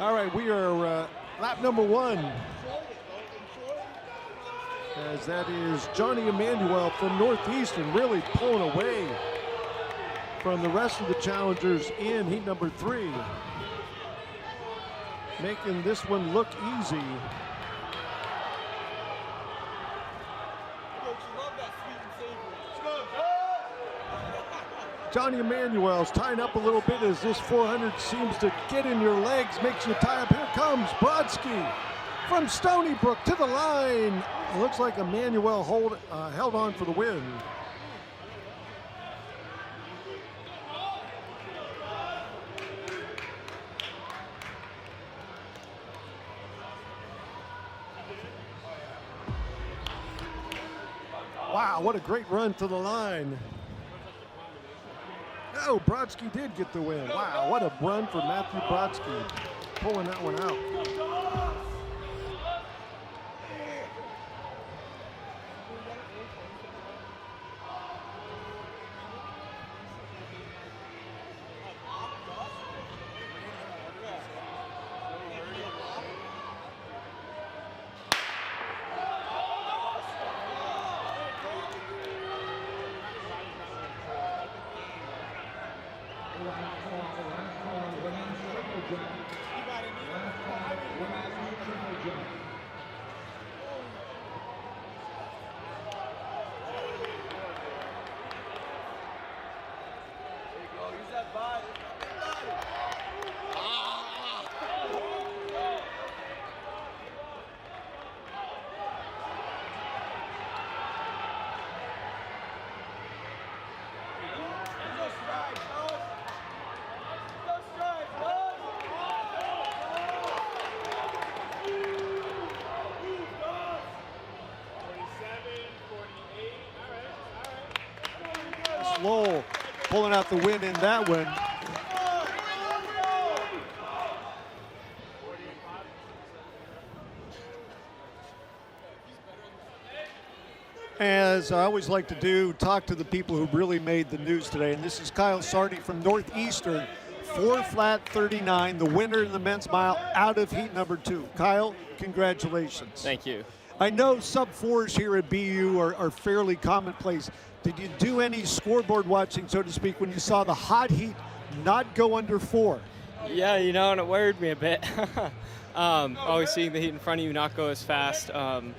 A: All right, we are lap number 1. As that is Johnny Emmanuel from Northeastern, really pulling away from the rest of the challengers in heat number 3. Making this one look easy. Johnny Emmanuel's tying up a little bit as this 400 seems to get in your legs, makes you tie up. Here comes Brodsky from Stony Brook to the line. It looks like Emmanuel held on for the win. Wow, what a great run to the line. Oh, Brodsky did get the win. Wow, what a run for Matthew Brodsky, pulling that one out. Lowell pulling out the win in that one. As I always like to do, talk to the people who really made the news today. And this is Kyle Sarney from Northeastern, 4 flat 39, the winner in the men's mile out of heat number 2. Kyle, congratulations.
D: Thank you.
A: I know sub-4s here at BU are fairly commonplace. Did you do any scoreboard watching, so to speak, when you saw the hot heat not go under 4?
D: Yeah, you know, and it worried me a bit. Always seeing the heat in front of you not go as fast can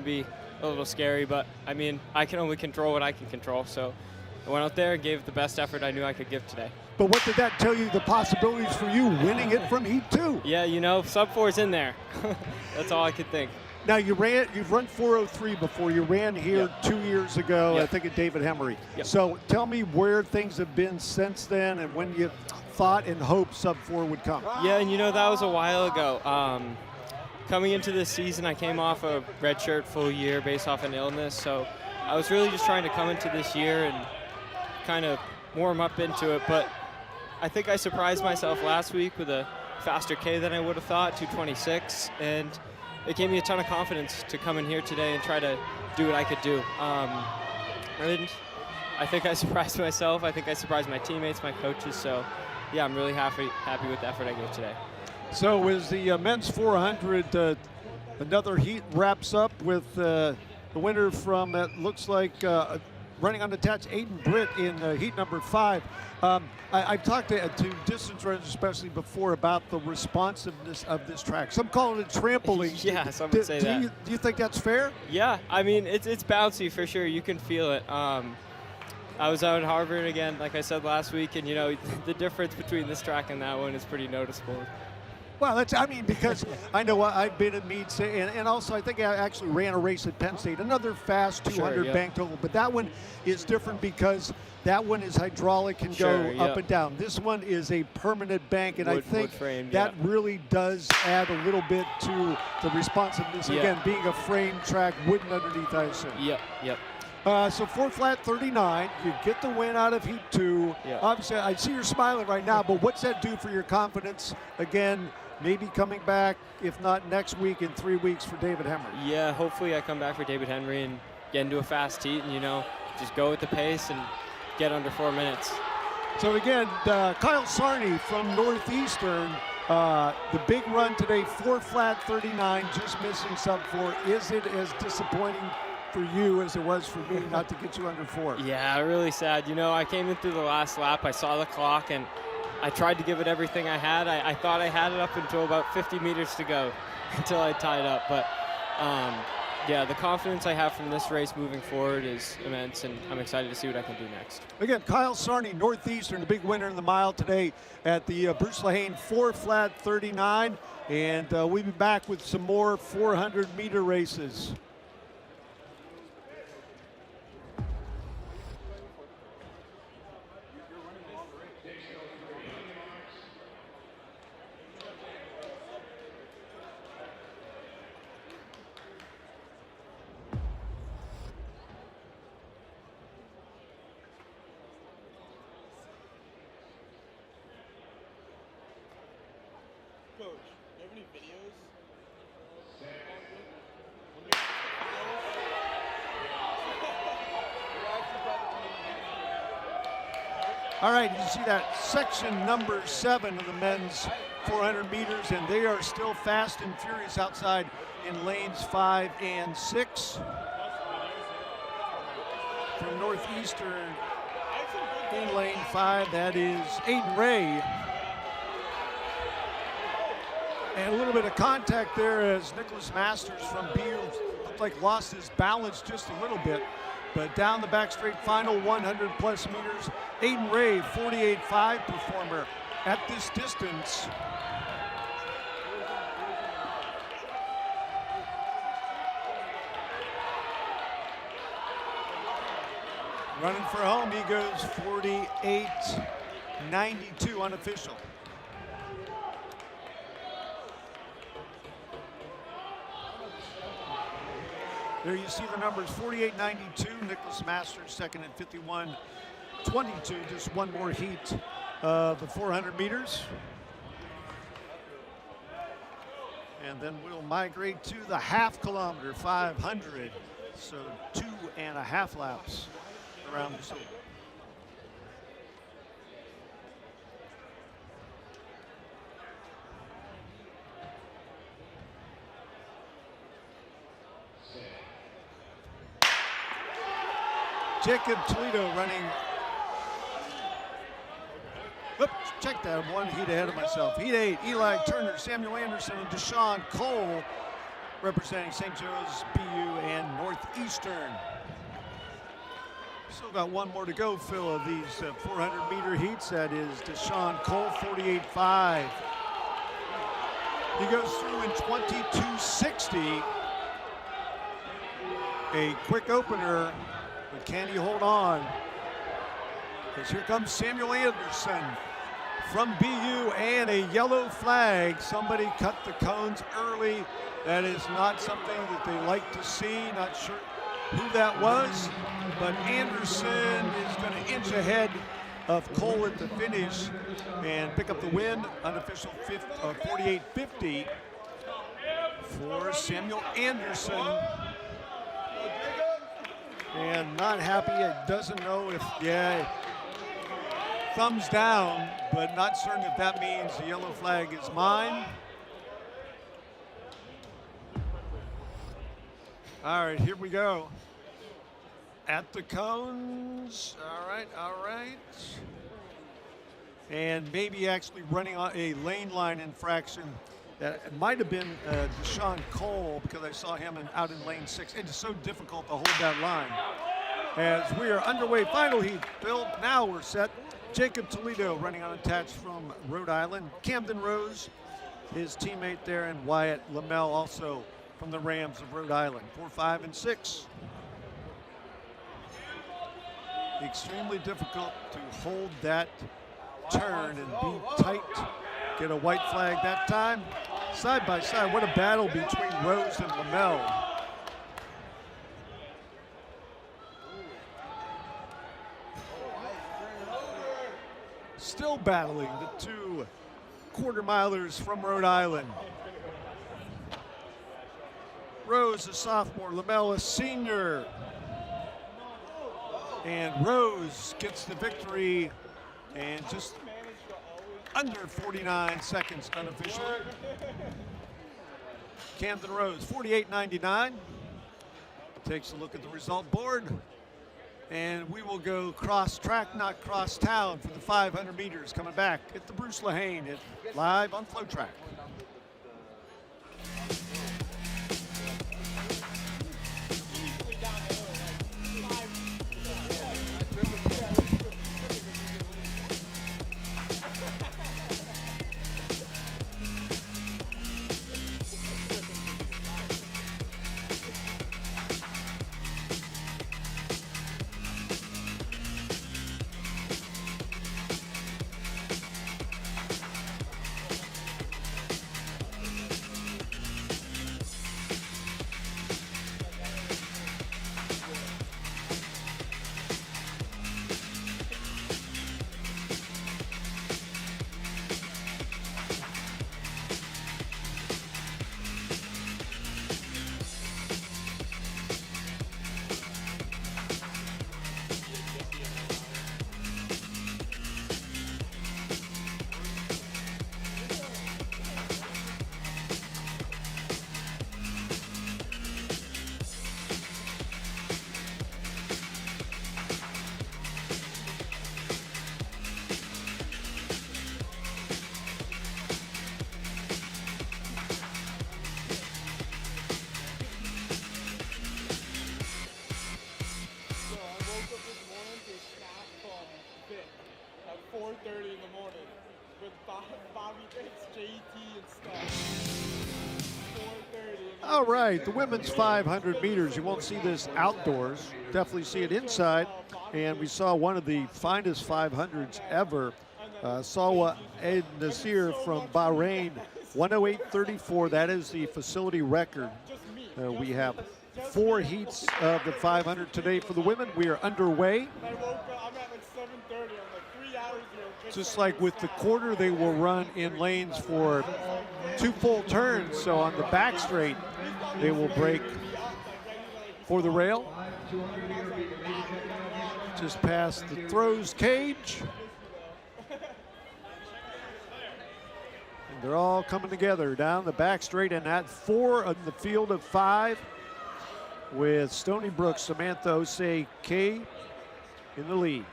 D: be a little scary, but I mean, I can only control what I can control. So I went out there and gave the best effort I knew I could give today.
A: But what did that tell you, the possibilities for you winning it from heat 2?
D: Yeah, you know, sub-4's in there. That's all I could think.
A: Now you've run 4:03 before. You ran here 2 years ago,
D: Yep.
A: I think at David Hemery.
D: Yep.
A: So tell me where things have been since then and when you thought and hoped sub-4 would come.
D: Yeah, and you know, that was a while ago. Coming into this season, I came off a redshirt full year based off an illness, so I was really just trying to come into this year and kind of warm up into it, but I think I surprised myself last week with a faster K than I would have thought, 226, and it gave me a ton of confidence to come in here today and try to do what I could do. And I think I surprised myself. I think I surprised my teammates, my coaches, so yeah, I'm really happy with the effort I gave today.
A: So as the men's 400, another heat wraps up with the winner from, it looks like, running unattached, Aiden Britt in heat number 5. I've talked to distance runners especially before about the responsiveness of this track. Some call it a trampoline.
D: Yeah, some would say that.
A: Do you think that's fair?
D: Yeah, I mean, it's bouncy for sure. You can feel it. I was out at Harvard again, like I said last week, and you know, the difference between this track and that one is pretty noticeable.
A: Well, because I know I've been at meets, and also I think I actually ran a race at Penn State, another fast 200
D: Sure, yep.
A: banked oval, but that one is different because that one is hydraulic and
D: Sure,
A: go
D: yep.
A: up and down. This one is a permanent bank, and I think
D: wood-framed,
A: that
D: yeah.
A: really does add a little bit to the responsiveness.
D: Yeah.
A: Again, being a frame track, wooden underneath, I assume.
D: Yep.
A: So 4 flat 39, you get the win out of heat 2.
D: Yeah.
A: Obviously, I see you're smiling right now, but what's that do for your confidence? Again, maybe coming back, if not next week, in 3 weeks for David Hemery.
D: Yeah, hopefully I come back for David Henry and get into a fast heat and, you know, just go with the pace and get under 4 minutes.
A: So again, Kyle Sarney from Northeastern, the big run today, 4 flat 39, just missing sub-4. Is it as disappointing for you as it was for me not to get you under 4?
D: Yeah, really sad. You know, I came in through the last lap, I saw the clock, and I tried to give it everything I had. I thought I had it up until about 50 meters to go until I tied up. But yeah, the confidence I have from this race moving forward is immense, and I'm excited to see what I can do next.
A: Again, Kyle Sarney, Northeastern, the big winner in the mile today at the Bruce Lehane 4 flat 39. And we'll be back with some more 400-meter races.
C: Coach, do you have any videos?
A: All right, you see that section number 7 of the men's 400 meters, and they are still fast and furious outside in lanes 5 and 6. From Northeastern in lane 5, that is Aiden Ray. And a little bit of contact there as Nicholas Masters from BU looked like lost his balance just a little bit. But down the back straight, final 100 plus meters, Aiden Ray, 48.5 performer at this distance. Running for home, he goes 48.92 unofficial. There you see the numbers, 48.92, Nicholas Masters second at 51.22, just one more heat of the 400 meters. And then we'll migrate to the half kilometer, 500, so 2.5 laps around the city. Jacob Toledo running. Whoops, check that, one heat ahead of myself. Heat 8, Eli Turner, Samuel Anderson, and Deshaun Cole representing St. Joe's, BU, and Northeastern. Still got one more to go, Phil, of these 400-meter heats. That is Deshaun Cole, 48.5. He goes through in 22.60. A quick opener, but can he hold on? Because here comes Samuel Anderson from BU and a yellow flag. Somebody cut the cones early. That is not something that they like to see. Not sure who that was, but Anderson is going to inch ahead of Cole at the finish and pick up the win. Unofficial 48.50 for Samuel Anderson. And not happy, doesn't know if, thumbs down, but not certain if that means the yellow flag is mine. All right, here we go. At the cones, all right. And maybe actually running on a lane line infraction. That might have been Deshaun Cole, because I saw him out in lane 6. It is so difficult to hold that line. As we are underway, final heat, Phil, now we're set. Jacob Toledo running unattached from Rhode Island. Camden Rose, his teammate there, and Wyatt Lamel also from the Rams of Rhode Island. 4, 5, and 6. Extremely difficult to hold that turn and be tight. Get a white flag that time. Side by side, what a battle between Rose and Lamel. Still battling the two quarter milers from Rhode Island. Rose, a sophomore, Lamel, a senior. And Rose gets the victory and just under 49 seconds unofficially. Camden Rose, 48.99. Takes a look at the result board. And we will go cross track, not cross town, for the 500 meters coming back at the Bruce Lehane live on FloTrack.
C: 4:30 in the morning with Bobby Dix, JT, and stuff. 4:30.
A: All right, the women's 500 meters. You won't see this outdoors. Definitely see it inside. And we saw one of the finest 500s ever. Salwa Ed Nasir from Bahrain, 108.34. That is the facility record. We have 4 heats of the 500 today for the women. We are underway.
C: I woke up, I'm at like 7:30. I'm like 3 hours ago.
A: Just like with the quarter, they will run in lanes for 2 full turns. So on the back straight, they will break for the rail. Just past the throws cage. And they're all coming together down the back straight, and at 4 on the field of 5 with Stony Brook, Samantha Osei K in the lead.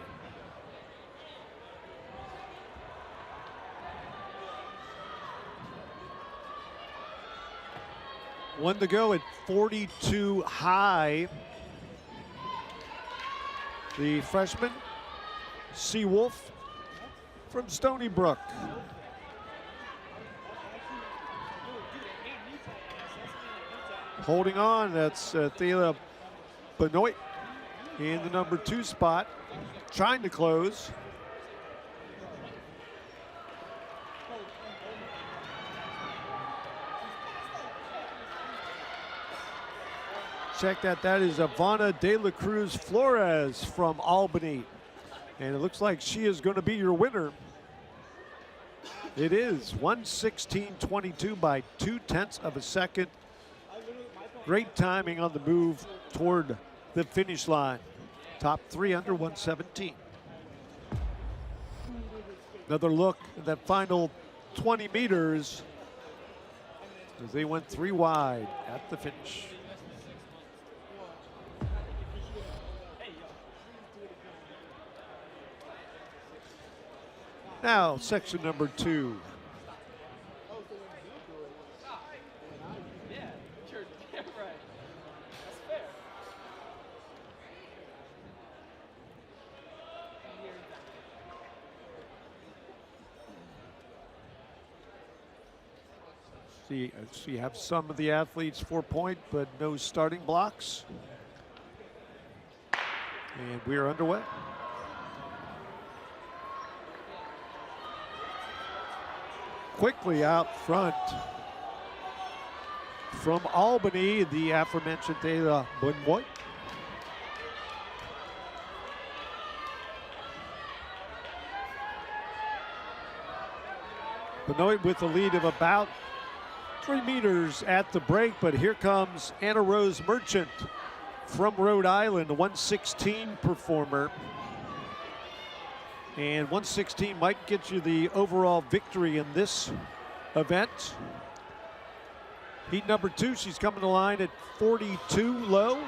A: One to go at 42 high. The freshman, Seawolf from Stony Brook. Holding on, that's Thela Benoit in the number 2 spot, trying to close. Check that, that is Ivana De La Cruz Flores from Albany. And it looks like she is going to be your winner. It is 1:16.22 by 0.2 of a second. Great timing on the move toward the finish line. Top 3 under 1:17. Another look at that final 20 meters as they went 3 wide at the finish. Now, section number 2. See, you have some of the athletes 4-point, but no starting blocks. And we are underway. Quickly out front from Albany, the aforementioned Thela Benoit. Benoit with a lead of about 3 meters at the break, but here comes Anna Rose Merchant from Rhode Island, a 1:16 performer. And 1:16 might get you the overall victory in this event. Heat number 2, she's coming to line at 42 low.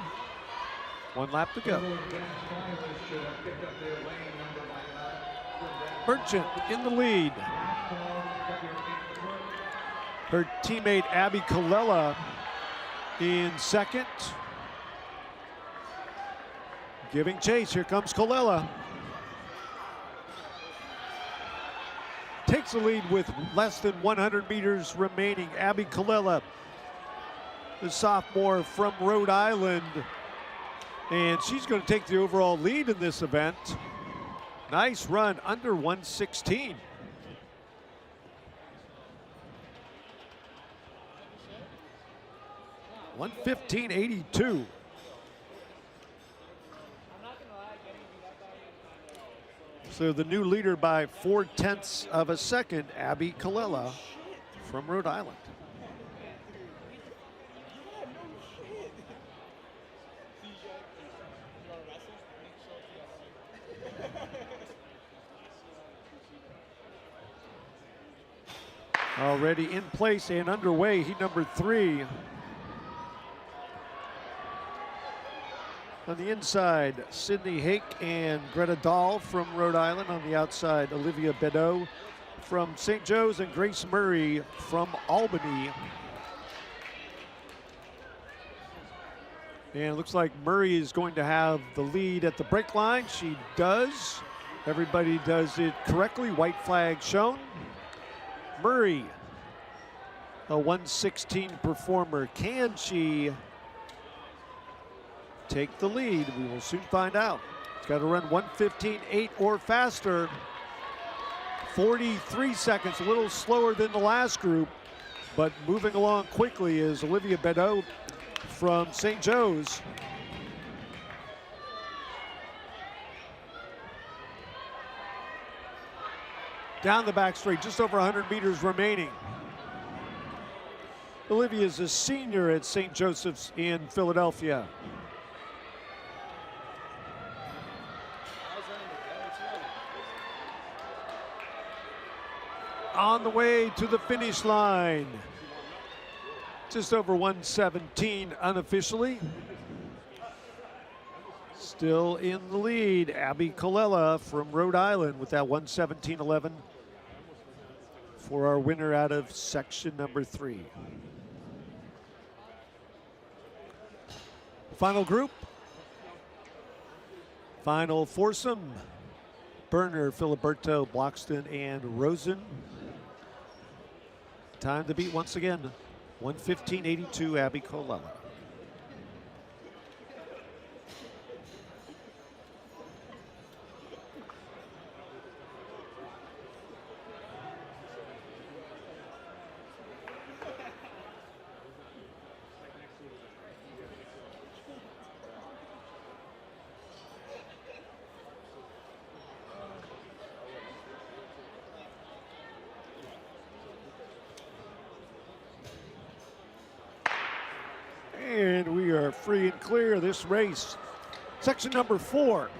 A: 1 lap to go. Merchant in the lead. Her teammate Abby Colella in second. Giving chase, here comes Colella. Takes the lead with less than 100 meters remaining. Abby Colella, the sophomore from Rhode Island. And she's going to take the overall lead in this event. Nice run under 1:16. $1:15.82. So the new leader by 0.4 of a second, Abby Colella from Rhode Island. Already in place and underway, heat number 3. On the inside, Sydney Hake and Greta Dahl from Rhode Island. On the outside, Olivia Bedeau from St. Joe's and Grace Murray from Albany. And it looks like Murray is going to have the lead at the break line. She does.
E: Everybody does it correctly. White flag shown. Murray, a 1:16 performer. Can she take the lead? We will soon find out. It's got to run 1:15.8 or faster. 43 seconds, a little slower than the last group, but moving along quickly is Olivia Bedeau from St. Joe's. Down the back straight, just over 100 meters remaining. Olivia is a senior at St. Joseph's in Philadelphia. On the way to the finish line. Just over 1:17 unofficially. Still in the lead, Abby Colella from Rhode Island with that 1:17.11 for our winner out of section number 3. Final group. Final foursome. Berner, Filiberto, Bloxton, and Rosen. Time to beat once again. 1:15.82, Abby Colella. And we are free and clear of this race. Section number 4.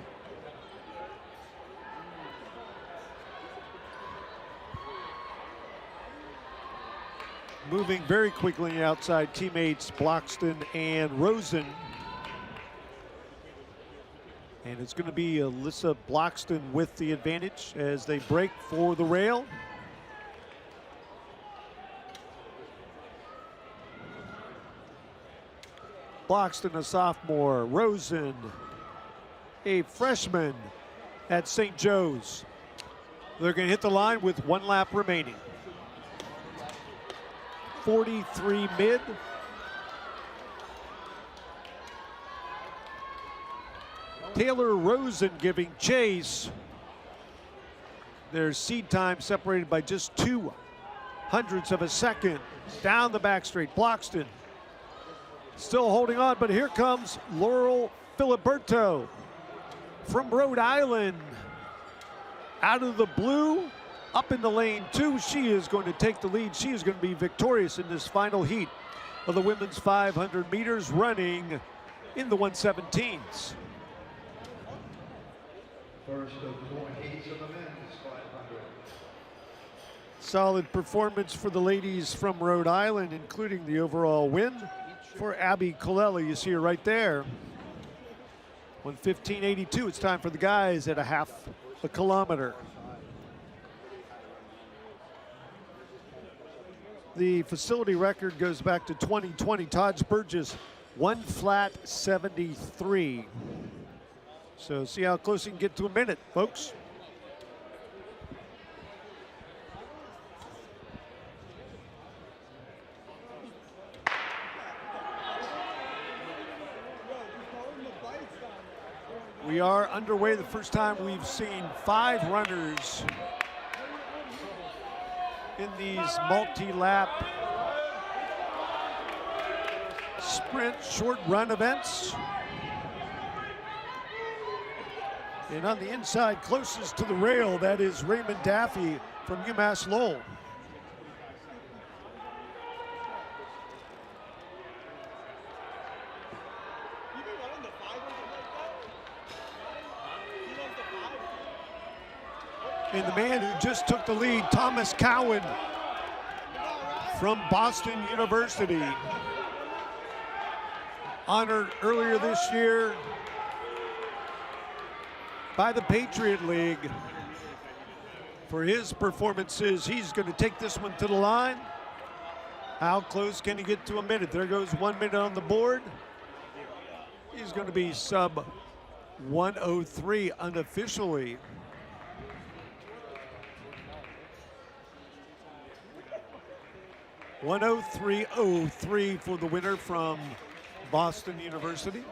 E: Moving very quickly outside teammates Bloxton and Rosen. And it's going to be Alyssa Bloxton with the advantage as they break for the rail. Bloxton, a sophomore. Rosen, a freshman at St. Joe's. They're going to hit the line with 1 lap remaining. 43 mid. Taylor Rosen giving chase. Their seed time separated by just 0.02 of a second. Down the back straight, Bloxton still holding on, but here comes Laurel Filiberto from Rhode Island. Out of the blue, up in the lane 2, she is going to take the lead. She is going to be victorious in this final heat of the women's 500 meters, running in the 1:17s.
B: First of 4 heats of the men's 500.
E: Solid performance for the ladies from Rhode Island, including the overall win for Abby Colella. You see her right there. 1:15.82. It's time for the guys at a half a kilometer. The facility record goes back to 2020. Todd Burgess, 1:73. So see how close you can get to a minute, folks. We are underway. The first time we've seen 5 runners in these multi-lap sprint short run events. And on the inside, closest to the rail, that is Raymond Daffy from UMass Lowell. And the man who just took the lead, Thomas Cowan from Boston University. Honored earlier this year by the Patriot League for his performances. He's going to take this one to the line. How close can he get to a minute? There goes 1 minute on the board. He's going to be sub 1:03 unofficially. 103.03 for the winner from Boston University.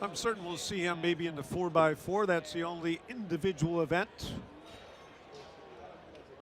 E: I'm certain we'll see him maybe in the 4x4. That's the only individual event